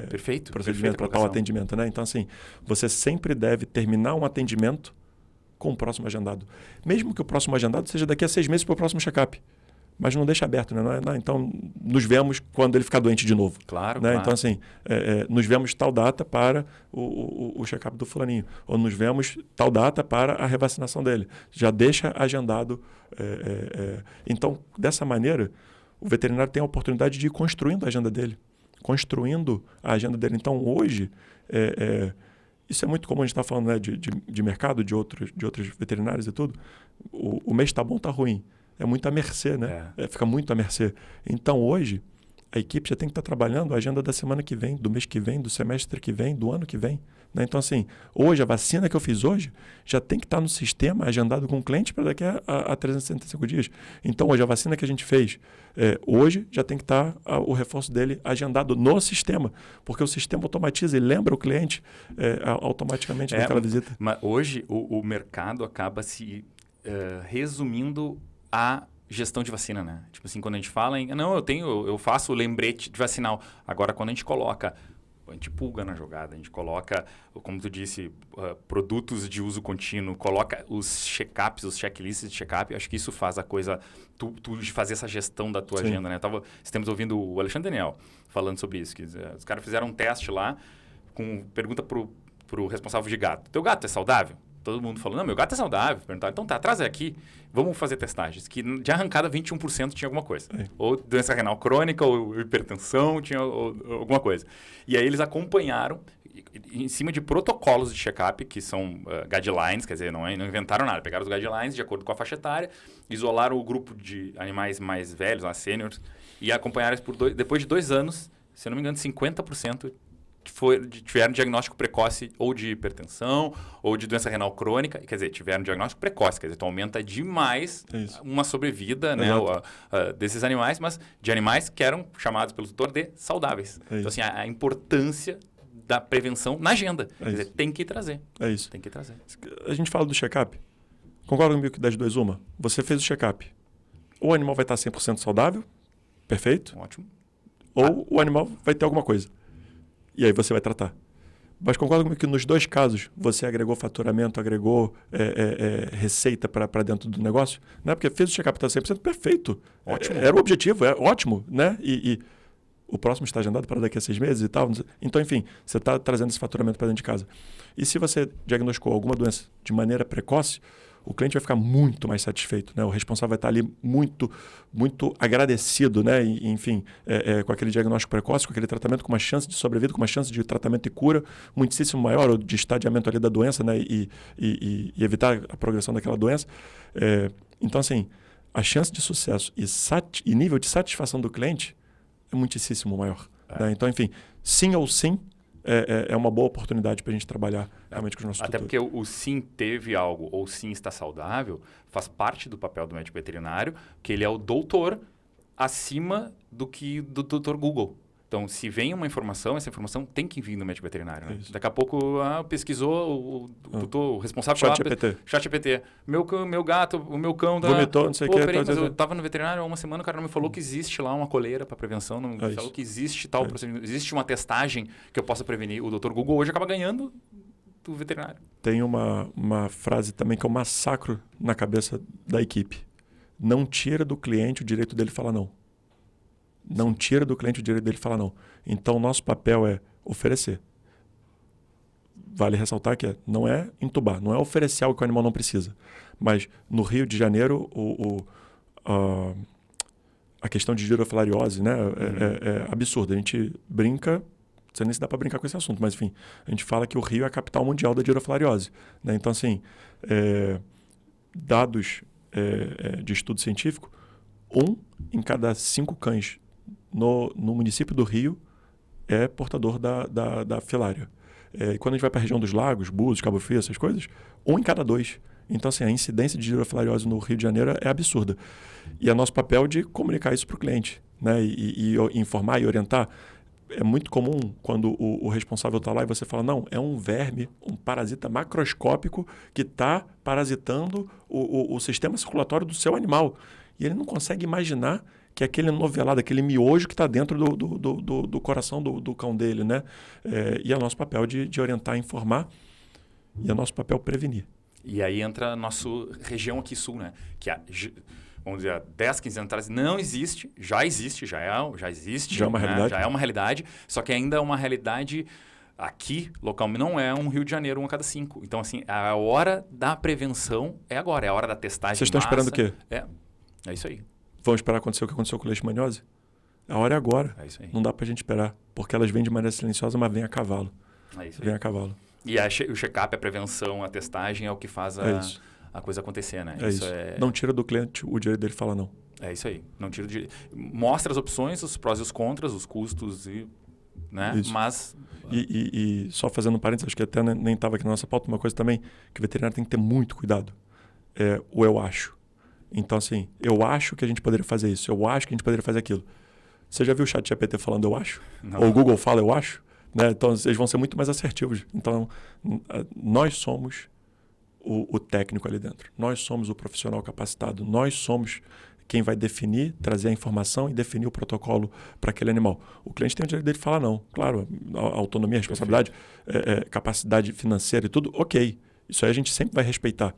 perfeito, procedimento, para tal atendimento. Né? Então, assim, você sempre deve terminar um atendimento com o próximo agendado. Mesmo que o próximo agendado seja daqui a 6 meses para o próximo check-up. Mas não deixa aberto, né? Então, nos vemos quando ele ficar doente de novo. Claro, né? claro. Então, assim, nos vemos tal data para o check-up do fulaninho. Ou nos vemos tal data para a revacinação dele. Já deixa agendado. Então, dessa maneira, o veterinário tem a oportunidade de ir construindo a agenda dele. Então, hoje, isso é muito comum, a gente está falando, né, de mercado, de outros veterinários e tudo. O mês está bom, está ruim. É muito à mercê, né? Fica muito à mercê. Então, hoje, a equipe já tem que estar trabalhando a agenda da semana que vem, do mês que vem, do semestre que vem, do ano que vem. Né? Então, assim, hoje, a vacina que eu fiz hoje já tem que estar no sistema agendado com o cliente para daqui a 365 dias. Então, hoje, a vacina que a gente fez, hoje já tem que estar o reforço dele agendado no sistema, porque o sistema automatiza e lembra o cliente automaticamente daquela visita. Mas hoje, o mercado acaba se resumindo a gestão de vacina, né? Tipo assim, quando a gente fala em... Não, eu faço o lembrete de vacinal. Agora, quando a gente coloca a gente pulga na jogada, a gente coloca, como tu disse, produtos de uso contínuo, coloca os check-ups, os checklists de check-up. Acho que isso faz a coisa, tu fazer essa gestão da tua agenda, né? Estamos ouvindo o Alexandre Daniel falando sobre isso, que os caras fizeram um teste lá, com pergunta pro responsável de gato. Teu gato é saudável? Todo mundo falou, não, meu gato é saudável. Perguntaram, então tá, traz aqui, vamos fazer testagens. Que de arrancada 21% tinha alguma coisa. Ou doença renal crônica, ou hipertensão, tinha alguma coisa. E aí eles acompanharam, em cima de protocolos de check-up, que são guidelines, quer dizer, não inventaram nada. Pegaram os guidelines de acordo com a faixa etária, isolaram o grupo de animais mais velhos, lá, seniors, e acompanharam eles depois de 2 anos, se eu não me engano, 50% tiveram diagnóstico precoce ou de hipertensão ou de doença renal crônica, quer dizer, tiveram diagnóstico precoce, quer dizer, então aumenta demais uma sobrevida, né, desses animais, mas de animais que eram chamados pelo tutor de saudáveis. Então, assim, a importância da prevenção na agenda. Quer dizer, tem que trazer. É isso. Tem que trazer. A gente fala do check-up. Concorda comigo que das duas uma? Você fez o check-up. Ou o animal vai estar 100% saudável, perfeito. Ótimo. Ou o animal vai ter alguma coisa. E aí você vai tratar. Mas concorda comigo que nos 2 casos você agregou faturamento, agregou receita para dentro do negócio? Né? Porque fez o check-up, está 100% perfeito. Ótimo. Era o objetivo, é ótimo. Né? E o próximo está agendado para daqui a 6 meses e tal. Então, enfim, você está trazendo esse faturamento para dentro de casa. E se você diagnosticou alguma doença de maneira precoce, o cliente vai ficar muito mais satisfeito, né? O responsável vai estar ali muito, muito agradecido, né? E, enfim, com aquele diagnóstico precoce, com aquele tratamento, com uma chance de sobrevida, com uma chance de tratamento e cura muitíssimo maior, ou de estadiamento ali da doença, né? E evitar a progressão daquela doença. Então, assim, a chance de sucesso e nível de satisfação do cliente é muitíssimo maior. Né? Então, enfim, sim ou sim, é uma boa oportunidade para a gente trabalhar realmente com os nossos Até tutores. porque o sim teve algo ou sim está saudável faz parte do papel do médico veterinário, que ele é o doutor acima do doutor Google. Então, se vem uma informação, essa informação tem que vir do médico veterinário. Né? Daqui a pouco pesquisou o responsável pelo ChatGPT. Meu gato, o meu cão... Vomitou, não sei o que. Mas eu estava no veterinário há uma semana, o cara não me falou que existe lá uma coleira para prevenção, não me falou que existe tal procedimento. Existe uma testagem que eu possa prevenir. O doutor Google hoje acaba ganhando do veterinário. Tem uma frase também que é um massacro na cabeça da equipe. Não tira do cliente o direito dele falar não. Não tira do cliente o direito dele falar não. Então, o nosso papel é oferecer. Vale ressaltar que não é entubar, não é oferecer algo que o animal não precisa. Mas, no Rio de Janeiro, a questão de girofilariose, né, é absurda. A gente brinca, não sei nem se dá para brincar com esse assunto, mas, enfim, a gente fala que o Rio é a capital mundial da girofilariose. Né? Então, assim, dados de estudo científico, 1 em cada 5 cães no município do Rio é portador da filária. E quando a gente vai para a região dos lagos, Búzios, Cabo Frio, essas coisas, 1 em cada 2. Então, assim, a incidência de girofilariose no Rio de Janeiro é absurda. E é nosso papel de comunicar isso para o cliente, né? E informar e orientar. É muito comum quando o responsável está lá e você fala, não, é um verme, um parasita macroscópico que está parasitando o sistema circulatório do seu animal. E ele não consegue imaginar que aquele novelado, aquele miojo que está dentro do coração do cão dele, né? E é nosso papel de orientar, informar, e é nosso papel prevenir. E aí entra a nossa região aqui sul, né? Que vamos dizer, há 10, 15 anos atrás não existe, já existe. Já é uma realidade. Já é uma realidade, só que ainda é uma realidade aqui, localmente, não é um Rio de Janeiro 1 a cada 5. Então, assim, a hora da prevenção é agora, é a hora da testagem. Vocês estão esperando o quê? É isso aí. Vamos esperar acontecer o que aconteceu com o leishmaniose? A hora é agora. É isso aí. Não dá pra gente esperar, porque elas vêm de maneira silenciosa, mas vêm a cavalo. É isso aí. Vêm a cavalo. E o check-up, a prevenção, a testagem é o que faz a coisa acontecer, né? Isso. Não tira do cliente o direito dele falar não. É isso aí. Não tira o direito. Mostra as opções, os prós e os contras, os custos, né? Isso. Mas... E só fazendo um parênteses, acho que até nem estava aqui na nossa pauta, uma coisa também que o veterinário tem que ter muito cuidado. O eu acho. Então, assim, eu acho que a gente poderia fazer isso, eu acho que a gente poderia fazer aquilo. Você já viu o ChatGPT falando eu acho? Não. Ou o Google fala eu acho? Né? Então, eles vão ser muito mais assertivos. Então, nós somos o técnico ali dentro. Nós somos o profissional capacitado. Nós somos quem vai definir, trazer a informação e definir o protocolo para aquele animal. O cliente tem o direito dele de falar não. Claro, a autonomia, a responsabilidade, capacidade financeira e tudo, ok. Isso aí a gente sempre vai respeitar.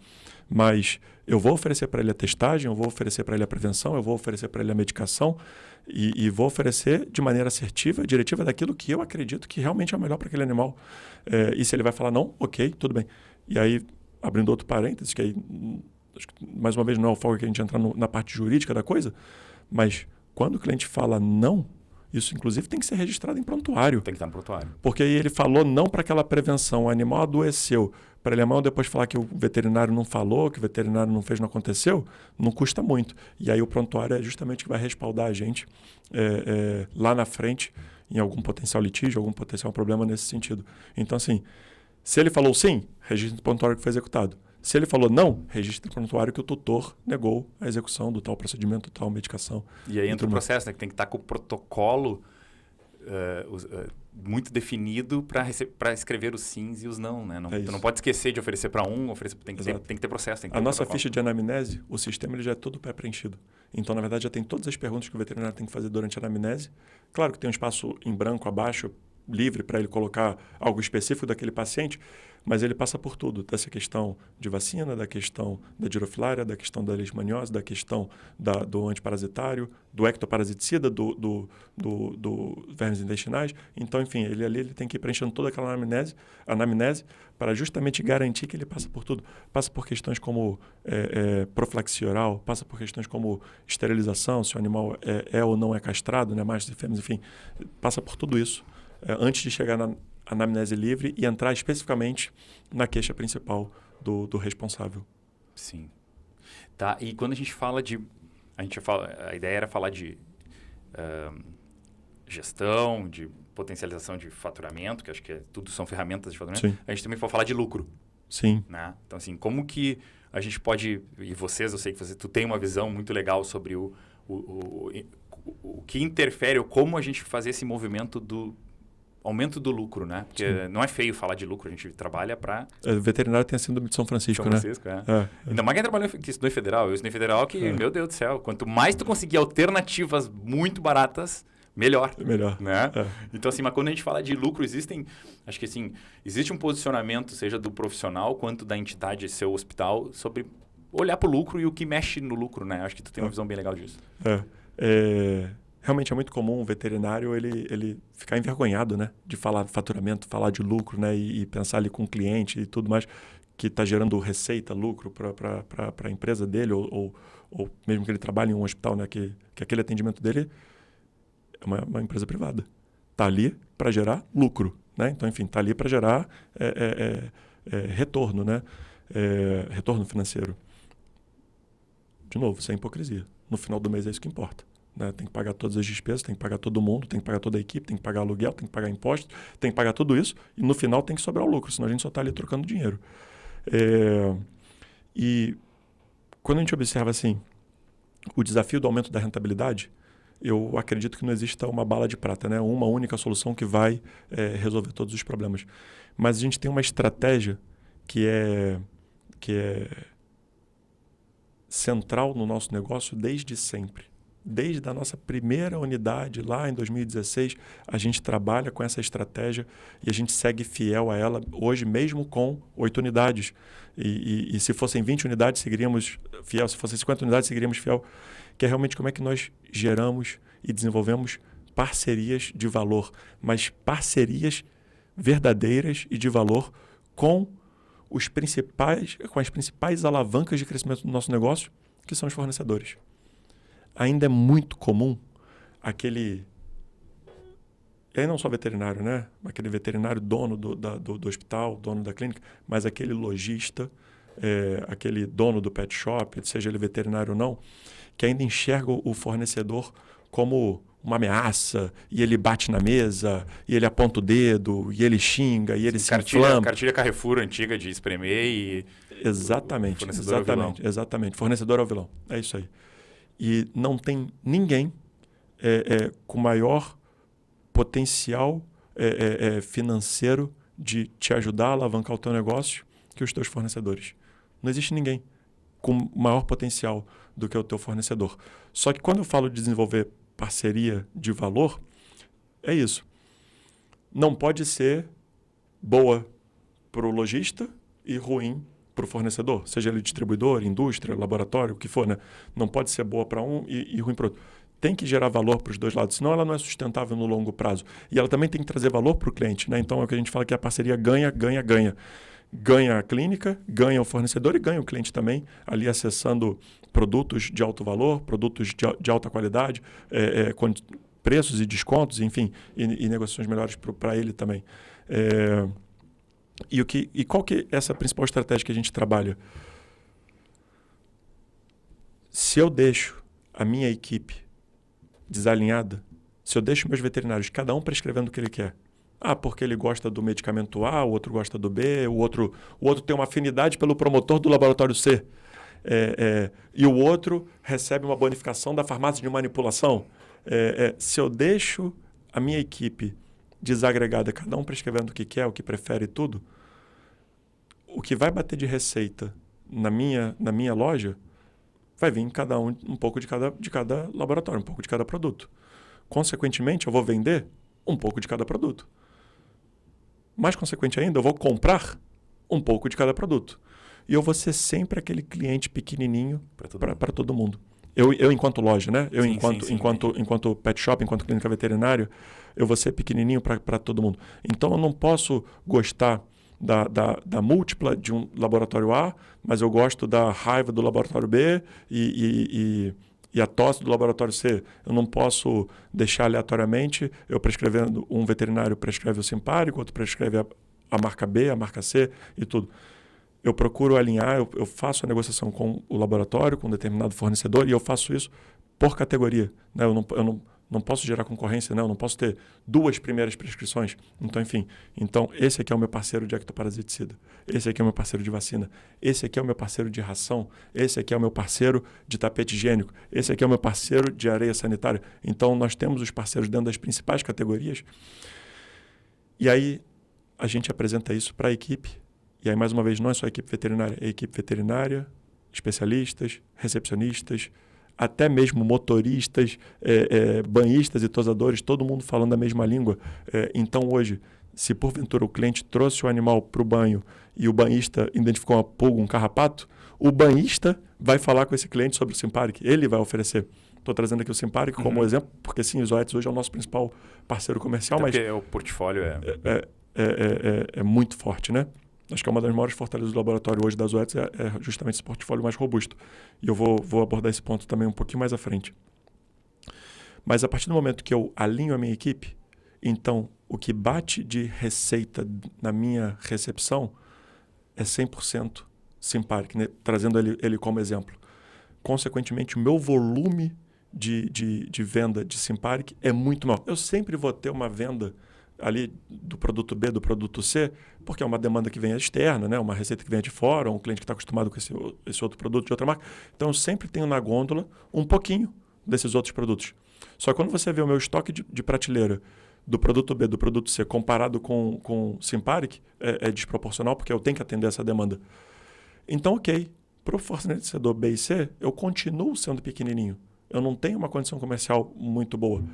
Mas eu vou oferecer para ele a testagem, eu vou oferecer para ele a prevenção, eu vou oferecer para ele a medicação e vou oferecer de maneira assertiva, diretiva daquilo que eu acredito que realmente é o melhor para aquele animal. E se ele vai falar não, ok, tudo bem. E aí, abrindo outro parênteses, que aí, acho que, mais uma vez, não é o foco que a gente entrar na parte jurídica da coisa, mas quando o cliente fala não, isso, inclusive, tem que ser registrado em prontuário. Tem que estar no prontuário. Porque aí ele falou não para aquela prevenção, o animal adoeceu. Para ele amanhã depois falar que o veterinário não falou, que o veterinário não fez, não aconteceu, não custa muito. E aí o prontuário é justamente o que vai respaldar a gente lá na frente em algum potencial litígio, algum potencial problema nesse sentido. Então, assim, se ele falou sim, registra no prontuário que foi executado. Se ele falou não, registra no prontuário que o tutor negou a execução do tal procedimento, tal medicação. E aí entra o processo, né, que tem que estar com o protocolo muito definido para escrever os sims e os não, né? Tu não pode esquecer de oferecer para um, tem que ter processo. Tem que ter nossa ficha de anamnese, o sistema ele já é todo pré-preenchido. Então, na verdade, já tem todas as perguntas que o veterinário tem que fazer durante a anamnese. Claro que tem um espaço em branco abaixo, livre para ele colocar algo específico daquele paciente, mas ele passa por tudo, dessa questão de vacina, da questão da girofilária, da questão da leishmaniose, da questão do antiparasitário, do ectoparasiticida, do vermes intestinais. Então, enfim, ele tem que ir preenchendo toda aquela anamnese para justamente garantir que ele passa por tudo. Passa por questões como profilaxia oral, passa por questões como esterilização, se o animal é ou não é castrado, né, machos e fêmeas, enfim, passa por tudo isso antes de chegar na anamnese livre e entrar especificamente na queixa principal do responsável. Sim. Tá, e quando a gente fala de... A ideia era falar de gestão, de potencialização de faturamento, que acho que tudo são ferramentas de faturamento. Sim. A gente também pode falar de lucro. Sim. Né? Então, assim, como que a gente pode... E vocês, eu sei que tu tem uma visão muito legal sobre o que interfere, ou como a gente fazer esse movimento do aumento do lucro, né? Porque não é feio falar de lucro, a gente trabalha para... O veterinário tem a síndrome de São Francisco, né? São Francisco, Ainda mais quem trabalhou que estudou em federal. Eu estudei em federal meu Deus do céu, quanto mais tu conseguir alternativas muito baratas, melhor. Melhor. Né? Então, assim, mas quando a gente fala de lucro, acho que assim, existe um posicionamento, seja do profissional quanto da entidade, seu hospital, sobre olhar para o lucro e o que mexe no lucro, né? Acho que tu tem uma visão bem legal disso. Realmente é muito comum o veterinário ele ficar envergonhado, né, de falar de faturamento, falar de lucro, né, e pensar ali com o cliente e tudo mais que está gerando receita, lucro para a empresa dele ou mesmo que ele trabalhe em um hospital, né, que aquele atendimento dele é uma empresa privada. Está ali para gerar lucro, né? Então, enfim, está ali para gerar retorno, né? Retorno financeiro. De novo, isso é hipocrisia. No final do mês é isso que importa. Né? Tem que pagar todas as despesas, tem que pagar todo mundo, tem que pagar toda a equipe, tem que pagar aluguel, tem que pagar impostos, tem que pagar tudo isso e no final tem que sobrar o lucro, senão a gente só está ali trocando dinheiro. E quando a gente observa assim, o desafio do aumento da rentabilidade, eu acredito que não exista uma bala de prata, né? Uma única solução que vai resolver todos os problemas. Mas a gente tem uma estratégia que é central no nosso negócio desde sempre. Desde a nossa primeira unidade, lá em 2016, a gente trabalha com essa estratégia e a gente segue fiel a ela hoje, mesmo com 8 unidades. E se fossem 20 unidades, seguiríamos fiel. Se fossem 50 unidades, seguiríamos fiel. Que é realmente como é que nós geramos e desenvolvemos parcerias de valor, mas parcerias verdadeiras e de valor com as principais alavancas de crescimento do nosso negócio, que são os fornecedores. Ainda é muito comum aquele... E aí não só veterinário, né? Aquele veterinário dono do hospital, dono da clínica, mas aquele lojista, aquele dono do pet shop, seja ele veterinário ou não, que ainda enxerga o fornecedor como uma ameaça, e ele bate na mesa, e ele aponta o dedo, e ele xinga, e ele se inflama. Cartilha Carrefour antiga de espremer e... Exatamente, exatamente. Fornecedor ao vilão. É isso aí. E não tem ninguém com maior potencial financeiro de te ajudar a alavancar o teu negócio que os teus fornecedores. Não existe ninguém. com maior potencial do que o teu fornecedor. Só que quando eu falo de desenvolver parceria de valor, é isso. Não pode ser boa para o lojista e ruim para o fornecedor, seja ele distribuidor, indústria, laboratório, o que for, né? Não pode ser boa para um e ruim para o outro. Tem que gerar valor para os dois lados, senão ela não é sustentável no longo prazo. E ela também tem que trazer valor para o cliente, né? Então é o que a gente fala que a parceria ganha, ganha, ganha. Ganha a clínica, ganha o fornecedor e ganha o cliente também, ali acessando produtos de alto valor, produtos de alta qualidade, com preços e descontos, enfim, e negociações melhores para ele também. E qual que é essa principal estratégia que a gente trabalha? Se eu deixo a minha equipe desalinhada, se eu deixo meus veterinários, cada um prescrevendo o que ele quer, porque ele gosta do medicamento A, o outro gosta do B, o outro tem uma afinidade pelo promotor do laboratório C, e o outro recebe uma bonificação da farmácia de manipulação. Se eu deixo a minha equipe desagregada, cada um prescrevendo o que quer, o que prefere e tudo, o que vai bater de receita na minha loja vai vir cada um pouco de cada laboratório, um pouco de cada produto. Consequentemente, eu vou vender um pouco de cada produto. Mais consequente ainda, eu vou comprar um pouco de cada produto. E eu vou ser sempre aquele cliente pequenininho para todo mundo. Eu enquanto loja, né? Enquanto pet shop, enquanto clínica veterinária, eu vou ser pequenininho para todo mundo. Então, eu não posso gostar da múltipla de um laboratório A, mas eu gosto da raiva do laboratório B e a tosse do laboratório C. Eu não posso deixar aleatoriamente, eu prescrevendo, um veterinário prescreve o Simparic, outro prescreve a marca B, a marca C e tudo. Eu procuro alinhar, eu faço a negociação com o laboratório, com um determinado fornecedor, e eu faço isso por categoria, né? Eu não posso gerar concorrência, né? Eu não posso ter 2 primeiras prescrições. Então, enfim. Então, esse aqui é o meu parceiro de ectoparasiticida. Esse aqui é o meu parceiro de vacina. Esse aqui é o meu parceiro de ração. Esse aqui é o meu parceiro de tapete higiênico. Esse aqui é o meu parceiro de areia sanitária. Então, nós temos os parceiros dentro das principais categorias. E aí, a gente apresenta isso para a equipe. E aí, mais uma vez, não é só a equipe veterinária, especialistas, recepcionistas, até mesmo motoristas, banhistas e tosadores, todo mundo falando a mesma língua. Então, hoje, se porventura o cliente trouxe o animal para o banho e o banhista identificou uma pulga, um carrapato, o banhista vai falar com esse cliente sobre o Simparic, ele vai oferecer. Estou trazendo aqui o Simparic como exemplo, porque sim, o Zoetis hoje é o nosso principal parceiro comercial. Até mas porque o portfólio é muito forte, né? Acho que é uma das maiores fortalezas do laboratório hoje da Zoetis é justamente esse portfólio mais robusto. E eu vou abordar esse ponto também um pouquinho mais à frente. Mas a partir do momento que eu alinho a minha equipe, então o que bate de receita na minha recepção é 100% Simparic, né? Trazendo ele como exemplo. Consequentemente, o meu volume de venda de Simparic é muito maior. Eu sempre vou ter uma venda ali do produto B, do produto C, porque é uma demanda que vem externa, né? Uma receita que vem de fora, um cliente que está acostumado com esse outro produto de outra marca. Então, eu sempre tenho na gôndola um pouquinho desses outros produtos. Só que quando você vê o meu estoque de prateleira do produto B, do produto C, comparado com Simparic, é desproporcional, porque eu tenho que atender essa demanda. Então, ok, para o fornecedor B e C, eu continuo sendo pequenininho. Eu não tenho uma condição comercial muito boa.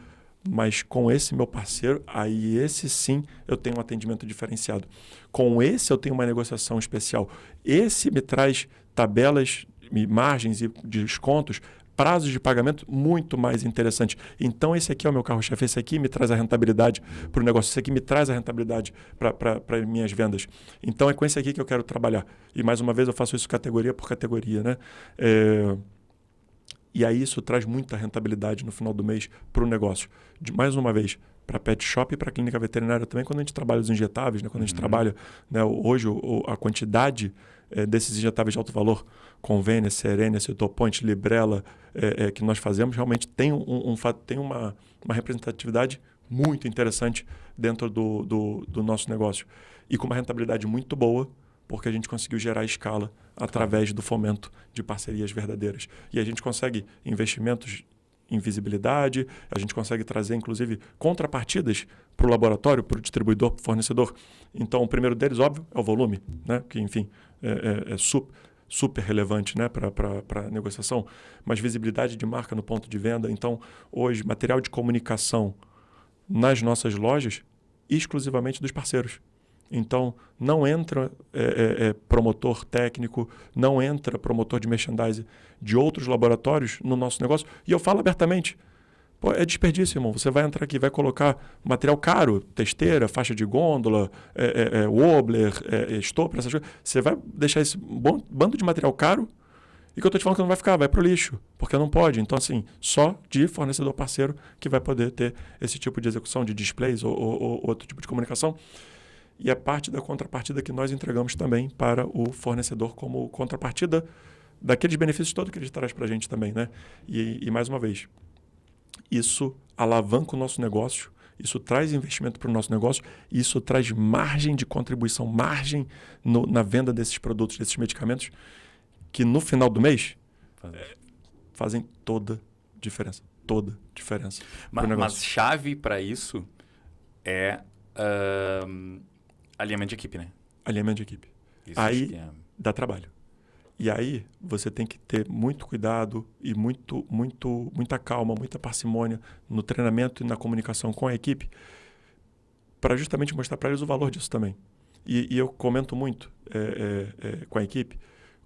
Mas com esse meu parceiro, aí esse sim eu tenho um atendimento diferenciado. Com esse eu tenho uma negociação especial. Esse me traz tabelas, margens e descontos, prazos de pagamento muito mais interessantes. Então esse aqui é o meu carro-chefe, esse aqui me traz a rentabilidade para o negócio, esse aqui me traz a rentabilidade para minhas vendas. Então é com esse aqui que eu quero trabalhar. E mais uma vez eu faço isso categoria por categoria, né? E aí isso traz muita rentabilidade no final do mês para o negócio. Mais uma vez, para pet shop e para clínica veterinária também, quando a gente trabalha os injetáveis, né? Quando a gente trabalha, né? Hoje a quantidade desses injetáveis de alto valor, Convênia, Serenia, Citopoint, Librela, que nós fazemos, realmente tem uma representatividade muito interessante dentro do nosso negócio. E com uma rentabilidade muito boa, porque a gente conseguiu gerar escala através do fomento de parcerias verdadeiras. E a gente consegue investimentos em visibilidade, a gente consegue trazer, inclusive, contrapartidas para o laboratório, para o distribuidor, para o fornecedor. Então, o primeiro deles, óbvio, é o volume, né? Que, enfim, super relevante, né, para a negociação, mas visibilidade de marca no ponto de venda. Então, hoje, material de comunicação nas nossas lojas, exclusivamente dos parceiros. Então, não entra promotor técnico, não entra promotor de merchandising de outros laboratórios no nosso negócio. E eu falo abertamente, pô, é desperdício, irmão. Você vai entrar aqui, vai colocar material caro, testeira, faixa de gôndola, wobbler, stopper, essas coisas. Você vai deixar esse bando de material caro e que eu estou te falando que não vai ficar, vai para o lixo, porque não pode. Então, assim, só de fornecedor parceiro que vai poder ter esse tipo de execução de displays ou outro tipo de comunicação. E é parte da contrapartida que nós entregamos também para o fornecedor como contrapartida daqueles benefícios todos que ele traz para a gente também, né? E mais uma vez, isso alavanca o nosso negócio, isso traz investimento para o nosso negócio, isso traz margem de contribuição, margem na venda desses produtos, desses medicamentos, que no final do mês fazem toda diferença. Toda diferença. Mas chave para isso é alinhamento de equipe, né? Alinhamento de equipe. Isso aí dá trabalho. E aí você tem que ter muito cuidado e muita calma, muita parcimônia no treinamento e na comunicação com a equipe para justamente mostrar para eles o valor disso também. E eu comento muito com a equipe,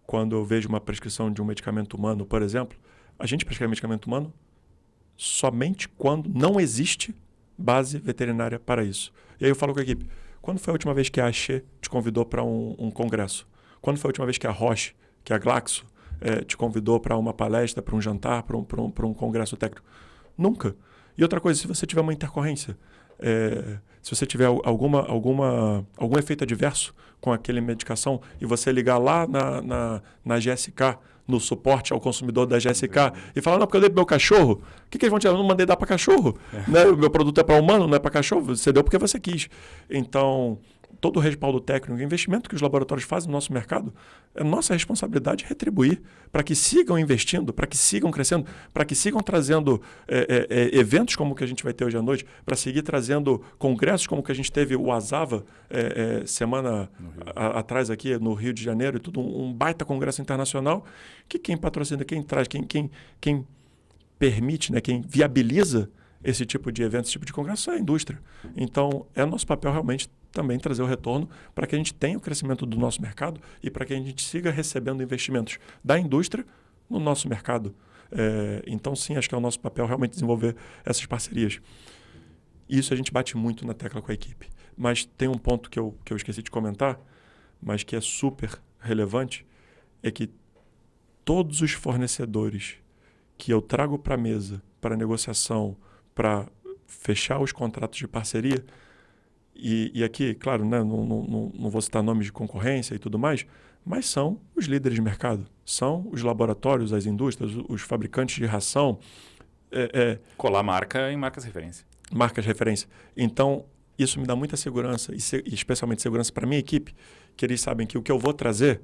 quando eu vejo uma prescrição de um medicamento humano, por exemplo, a gente prescreve medicamento humano somente quando não existe base veterinária para isso. E aí eu falo com a equipe, quando foi a última vez que a Axê te convidou para um congresso? Quando foi a última vez que a Roche, que a Glaxo, te convidou para uma palestra, para um jantar, para um congresso técnico? Nunca. E outra coisa, se você tiver uma intercorrência, se você tiver algum efeito adverso com aquela medicação e você ligar lá na GSK, no suporte ao consumidor da GSK, e falar, não, porque eu dei pro meu cachorro, o que eles vão dizer? Eu não mandei dar para cachorro. Né? O meu produto é para humano, não é para cachorro. Você deu porque você quis. Então, todo o respaldo técnico, o investimento que os laboratórios fazem no nosso mercado, é nossa responsabilidade retribuir para que sigam investindo, para que sigam crescendo, para que sigam trazendo eventos como o que a gente vai ter hoje à noite, para seguir trazendo congressos como o que a gente teve o Asava semana atrás aqui no Rio de Janeiro, e tudo um baita congresso internacional, que quem patrocina, quem traz, quem permite, né, quem viabiliza esse tipo de evento, esse tipo de congresso é a indústria. Então, é nosso papel realmente também trazer o retorno para que a gente tenha o crescimento do nosso mercado e para que a gente siga recebendo investimentos da indústria no nosso mercado. Então, sim, acho que é o nosso papel realmente desenvolver essas parcerias. Isso a gente bate muito na tecla com a equipe. Mas tem um ponto que eu esqueci de comentar, mas que é super relevante, é que todos os fornecedores que eu trago para a mesa, para negociação, para fechar os contratos de parceria, e aqui, claro, né, não vou citar nomes de concorrência e tudo mais, mas são os líderes de mercado, são os laboratórios, as indústrias, os fabricantes de ração. Colar marca em marcas de referência. Marcas de referência. Então, isso me dá muita segurança, e especialmente segurança para a minha equipe, que eles sabem que o que eu vou trazer,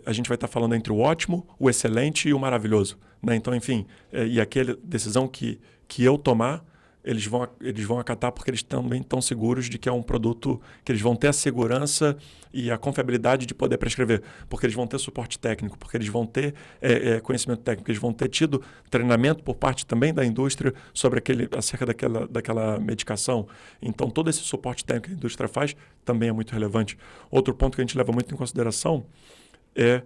a gente vai estar falando entre o ótimo, o excelente e o maravilhoso. Né? Então, enfim, e aquela decisão que eu tomar, eles vão acatar porque eles também estão seguros de que é um produto que eles vão ter a segurança e a confiabilidade de poder prescrever, porque eles vão ter suporte técnico, porque eles vão ter conhecimento técnico, eles vão ter tido treinamento por parte também da indústria sobre acerca daquela medicação. Então, todo esse suporte técnico que a indústria faz também é muito relevante. Outro ponto que a gente leva muito em consideração é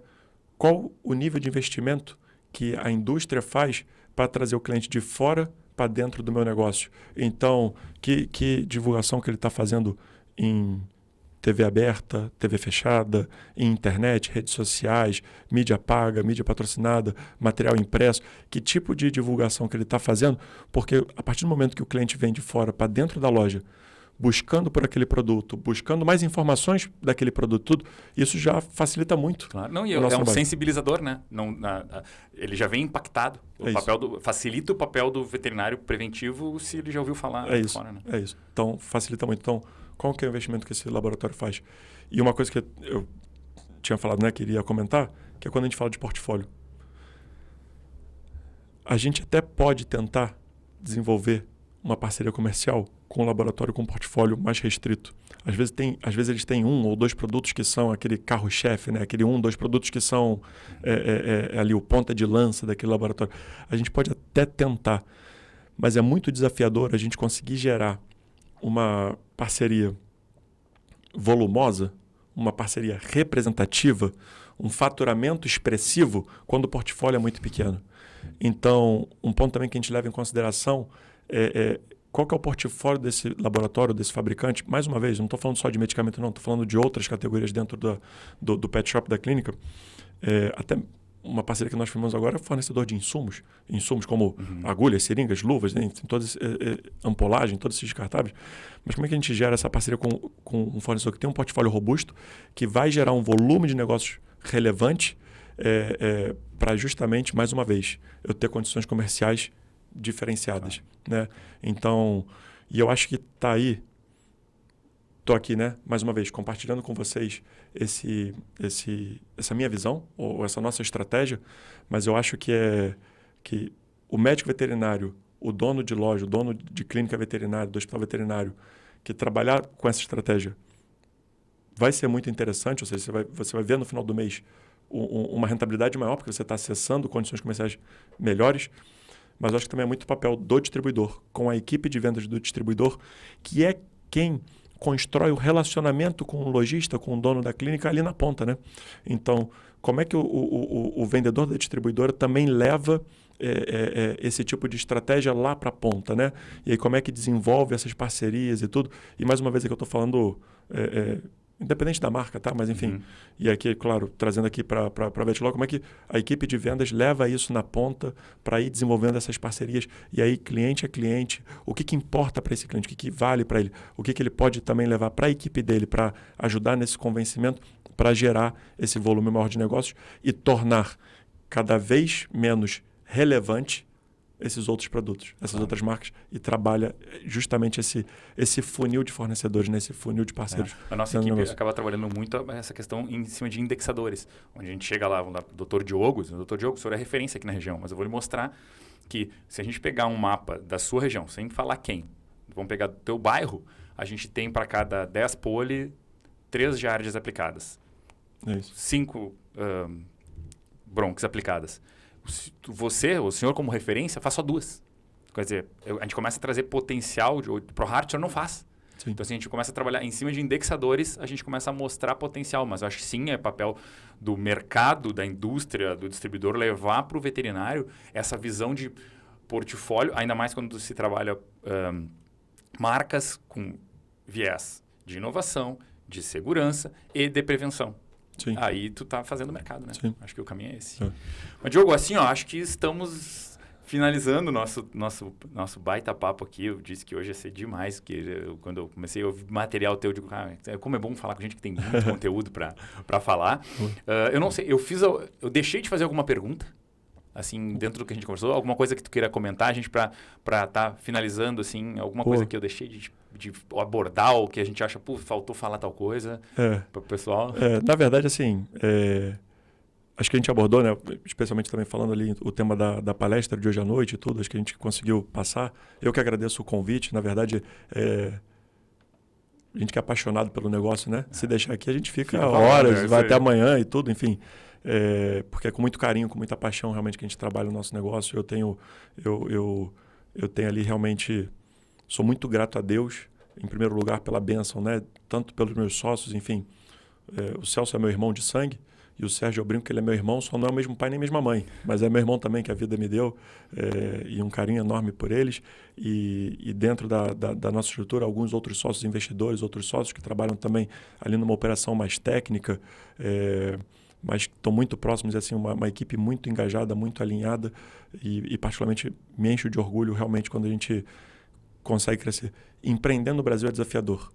qual o nível de investimento que a indústria faz para trazer o cliente de fora para dentro do meu negócio. Então, que divulgação que ele está fazendo em TV aberta, TV fechada, em internet, redes sociais, mídia paga, mídia patrocinada, material impresso, que tipo de divulgação que ele está fazendo, porque a partir do momento que o cliente vem de fora para dentro da loja, buscando por aquele produto, buscando mais informações daquele produto, tudo, isso já facilita muito. Claro. Não, e é um sensibilizador, né? Ele já vem impactado. Facilita o papel do veterinário preventivo se ele já ouviu falar fora, né? É isso. Então, facilita muito. Então, qual que é o investimento que esse laboratório faz? E uma coisa que eu tinha falado, né, que iria comentar, que é quando a gente fala de portfólio. A gente até pode tentar desenvolver uma parceria comercial com um laboratório com um portfólio mais restrito. Às vezes eles têm 1 ou 2 produtos que são aquele carro-chefe, né? Aquele 1 ou 2 produtos que são ali o ponta de lança daquele laboratório. A gente pode até tentar, mas é muito desafiador a gente conseguir gerar uma parceria volumosa, uma parceria representativa, um faturamento expressivo quando o portfólio é muito pequeno. Então, um ponto também que a gente leva em consideração qual que é o portfólio desse laboratório, desse fabricante. Mais uma vez, não estou falando só de medicamento, não, estou falando de outras categorias dentro do pet shop da clínica. Até uma parceria que nós firmamos agora é fornecedor de insumos como agulhas, seringas, luvas, né, todas, ampolagem, todos esses descartáveis. Mas como é que a gente gera essa parceria com um fornecedor que tem um portfólio robusto, que vai gerar um volume de negócios relevante para justamente, mais uma vez, eu ter condições comerciais diferenciadas, né? Então, e eu acho que está aí, estou aqui, né, mais uma vez, compartilhando com vocês essa minha visão, ou essa nossa estratégia, mas eu acho que o médico veterinário, o dono de loja, o dono de clínica veterinária, do hospital veterinário, que trabalhar com essa estratégia vai ser muito interessante, ou seja, você vai ver no final do mês uma rentabilidade maior, porque você está acessando condições comerciais melhores, mas eu acho que também é muito papel do distribuidor, com a equipe de vendas do distribuidor, que é quem constrói o relacionamento com o lojista, com o dono da clínica ali na ponta, né? Então, como é que o vendedor da distribuidora também leva esse tipo de estratégia lá para a ponta, né? E aí como é que desenvolve essas parcerias e tudo? E mais uma vez aqui eu estou falando independente da marca, tá? Mas enfim, e aqui, claro, trazendo aqui para a VetLog, como é que a equipe de vendas leva isso na ponta para ir desenvolvendo essas parcerias, e aí cliente a cliente, o que importa para esse cliente, o que vale para ele, o que ele pode também levar para a equipe dele para ajudar nesse convencimento, para gerar esse volume maior de negócios e tornar cada vez menos relevante esses outros produtos, essas outras marcas, e trabalha justamente esse funil de fornecedores, né? Esse funil de parceiros. A nossa equipe acaba trabalhando muito essa questão em cima de indexadores, onde a gente chega lá, Dr. Diogo, o senhor é referência aqui na região, mas eu vou lhe mostrar que se a gente pegar um mapa da sua região, sem falar quem, vamos pegar do teu bairro, a gente tem para cada 10 poli, 3 Giardias aplicadas. É isso. 5 Bronx aplicadas. O senhor como referência, faz só 2. Quer dizer, a gente começa a trazer potencial para o Heart, o senhor não faz. Sim. Então, assim, a gente começa a trabalhar em cima de indexadores, a gente começa a mostrar potencial. Mas eu acho que sim, é papel do mercado, da indústria, do distribuidor, levar para o veterinário essa visão de portfólio, ainda mais quando se trabalha marcas com viés de inovação, de segurança e de prevenção. Sim. Aí tu tá fazendo mercado, né? Sim. Acho que o caminho é esse. Mas, Diogo, assim, ó, acho que estamos finalizando o nosso baita papo aqui. Eu disse que hoje ia ser demais, porque quando eu comecei a ouvir material teu, eu digo, como é bom falar com gente que tem muito conteúdo para falar. Eu não sei, eu deixei de fazer alguma pergunta, assim, dentro do que a gente conversou, alguma coisa que tu queira comentar, a gente para tá finalizando, assim, alguma coisa que eu deixei de abordar, ou que a gente acha, faltou falar tal coisa para o pessoal. Na verdade, assim, acho que a gente abordou, né, especialmente também falando ali o tema da palestra de hoje à noite e tudo, acho que a gente conseguiu passar. Eu que agradeço o convite, na verdade, a gente que é apaixonado pelo negócio, né? Se deixar aqui, a gente fica horas, vai até amanhã e tudo, enfim. Porque é com muito carinho, com muita paixão realmente que a gente trabalha o nosso negócio. Eu tenho ali realmente, sou muito grato a Deus, em primeiro lugar pela bênção, né? Tanto pelos meus sócios, enfim. O Celso é meu irmão de sangue e o Sérgio, eu brinco que ele é meu irmão, só não é o mesmo pai nem a mesma mãe, mas é meu irmão também que a vida me deu, e um carinho enorme por eles. E dentro da nossa estrutura, alguns outros sócios investidores, outros sócios que trabalham também ali numa operação mais técnica, mas estão muito próximos, assim, uma equipe muito engajada, muito alinhada, e particularmente me encho de orgulho realmente quando a gente consegue crescer. Empreender no Brasil é desafiador.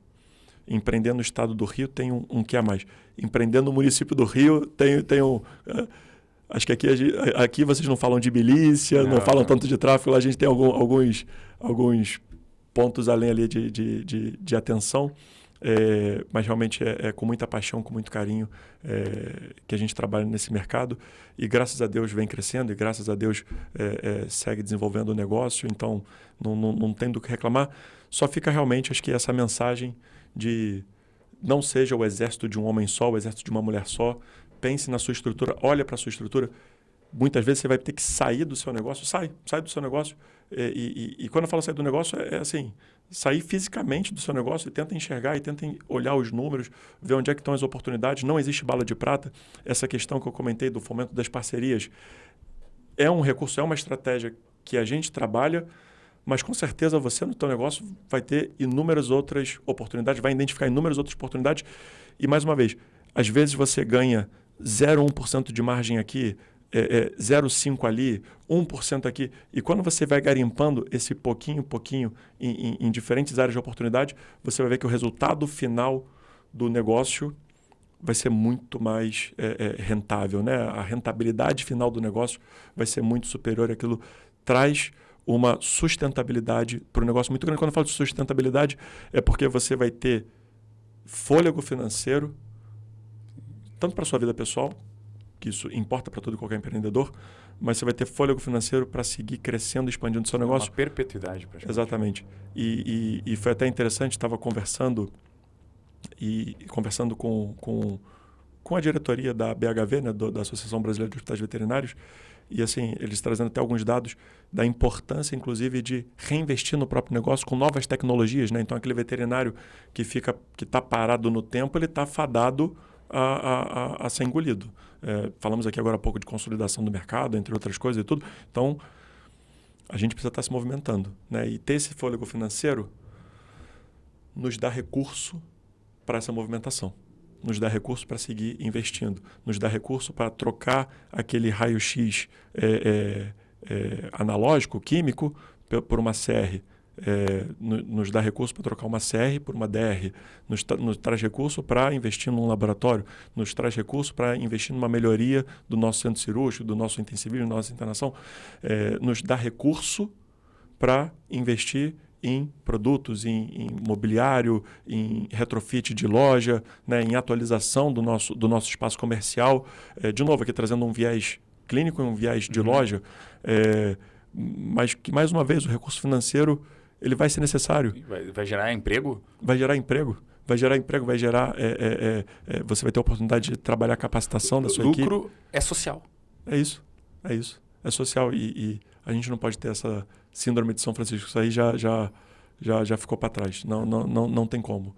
Empreender no estado do Rio tem um que a mais. Empreender no município do Rio tem um... Acho que aqui vocês não falam de milícia, não falam tanto de tráfico, lá a gente tem alguns pontos além ali de atenção, mas realmente é com muita paixão, com muito carinho que a gente trabalha nesse mercado e graças a Deus vem crescendo e graças a Deus segue desenvolvendo o negócio, então não tem do que reclamar. Só fica realmente, acho que essa mensagem de não seja o exército de um homem só, o exército de uma mulher só, pense na sua estrutura, olha para a sua estrutura. Muitas vezes você vai ter que sair do seu negócio, sai do seu negócio. E quando eu falo sair do negócio, é assim, sair fisicamente do seu negócio e tenta enxergar e tenta olhar os números, ver onde é que estão as oportunidades. Não existe bala de prata. Essa questão que eu comentei do fomento das parcerias é um recurso, é uma estratégia que a gente trabalha, mas com certeza você no teu negócio vai ter inúmeras outras oportunidades, vai identificar inúmeras outras oportunidades. E mais uma vez, às vezes você ganha 0,1% de margem aqui, 0,5% ali, 1% aqui. E quando você vai garimpando esse pouquinho em diferentes áreas de oportunidade, você vai ver que o resultado final do negócio vai ser muito mais rentável, né? A rentabilidade final do negócio vai ser muito superior àquilo. Traz uma sustentabilidade para o negócio muito grande. Quando eu falo de sustentabilidade, é porque você vai ter fôlego financeiro, tanto para a sua vida pessoal, que isso importa para todo e qualquer empreendedor, mas você vai ter fôlego financeiro para seguir crescendo, expandindo o seu negócio. Uma perpetuidade, praticamente. Exatamente. E foi até interessante, estava conversando com a diretoria da BHV, né, da Associação Brasileira de Hospitais Veterinários, e assim, eles trazendo até alguns dados da importância, inclusive, de reinvestir no próprio negócio com novas tecnologias, né? Então, aquele veterinário que está parado no tempo, ele está fadado a ser engolido. Falamos aqui agora há pouco de consolidação do mercado, entre outras coisas e tudo. Então, a gente precisa estar se movimentando, né? E ter esse fôlego financeiro nos dá recurso para essa movimentação. Nos dá recurso para seguir investindo. Nos dá recurso para trocar aquele raio-x analógico, químico, por uma CR. Nos dá recurso para trocar uma CR por uma DR, nos traz recurso para investir num laboratório, nos traz recurso para investir numa melhoria do nosso centro cirúrgico, do nosso intensivismo, da nossa internação, nos dá recurso para investir em produtos, em mobiliário, em retrofit de loja, né, em atualização do nosso espaço comercial. De novo, aqui trazendo um viés clínico e um viés de loja, mas que, mais uma vez, o recurso financeiro ele vai ser necessário. Vai gerar emprego? Vai gerar emprego. Você vai ter a oportunidade de trabalhar a capacitação da sua equipe. Lucro é social. É isso. É social e a gente não pode ter essa síndrome de São Francisco. Isso aí já ficou para trás. Não tem como.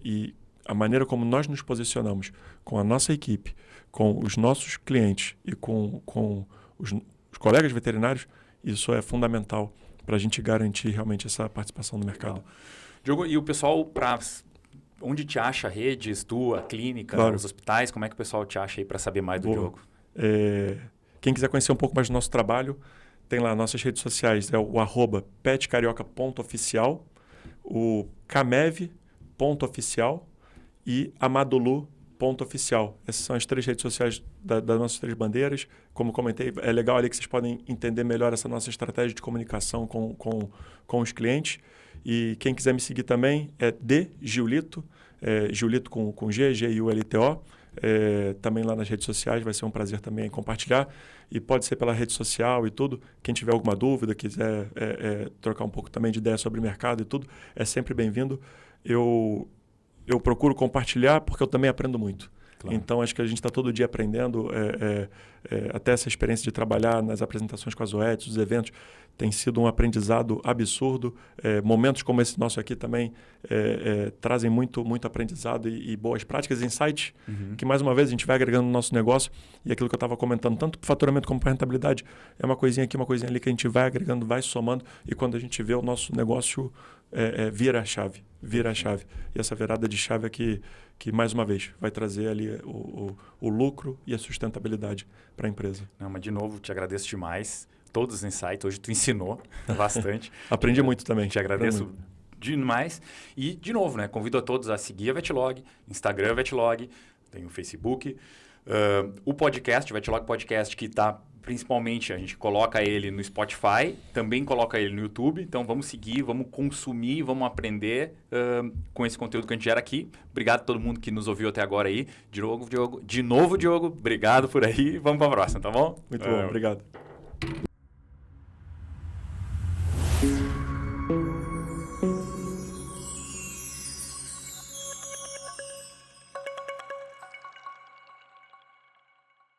E a maneira como nós nos posicionamos com a nossa equipe, com os nossos clientes e com os colegas veterinários, isso é fundamental para a gente garantir realmente essa participação no mercado. Legal. Diogo, e o pessoal, onde te acha? Redes, tua, clínica, claro. Os hospitais? Como é que o pessoal te acha aí para saber mais do Diogo? Quem quiser conhecer um pouco mais do nosso trabalho, tem lá nossas redes sociais, é o @petcarioca.oficial, o camev.oficial e amadolu.oficial. Essas são as 3 redes sociais das nossas 3 bandeiras. Como comentei, é legal ali que vocês podem entender melhor essa nossa estratégia de comunicação com os clientes. E quem quiser me seguir também é Giulito, Giulito com G, G-I-U-L-T-O. Também lá nas redes sociais, vai ser um prazer também compartilhar. E pode ser pela rede social e tudo. Quem tiver alguma dúvida, quiser trocar um pouco também de ideia sobre mercado e tudo, é sempre bem-vindo. Eu procuro compartilhar porque eu também aprendo muito. Claro. Então, acho que a gente está todo dia aprendendo. Até essa experiência de trabalhar nas apresentações com a Zoetis, os eventos, tem sido um aprendizado absurdo. Momentos como esse nosso aqui também trazem muito aprendizado e boas práticas, insights, que mais uma vez a gente vai agregando no nosso negócio. E aquilo que eu estava comentando, tanto para o faturamento como para a rentabilidade, é uma coisinha aqui, uma coisinha ali que a gente vai agregando, vai somando. E quando a gente vê o nosso negócio vira a chave. E essa virada de chave é que mais uma vez, vai trazer ali o lucro e a sustentabilidade para a empresa. Não, mas de novo, te agradeço demais. Todos os insights, hoje tu ensinou bastante. Aprendi muito também. Te agradeço demais. E, de novo, né, convido a todos a seguir a Vetlog, Instagram Vetlog, tem o Facebook. O podcast, o Vetlog Podcast, que está Principalmente, a gente coloca ele no Spotify, também coloca ele no YouTube. Então, vamos seguir, vamos consumir, vamos aprender com esse conteúdo que a gente gera aqui. Obrigado a todo mundo que nos ouviu até agora aí. De novo, Diogo, obrigado por aí. Vamos para a próxima, tá bom? Muito bom, obrigado.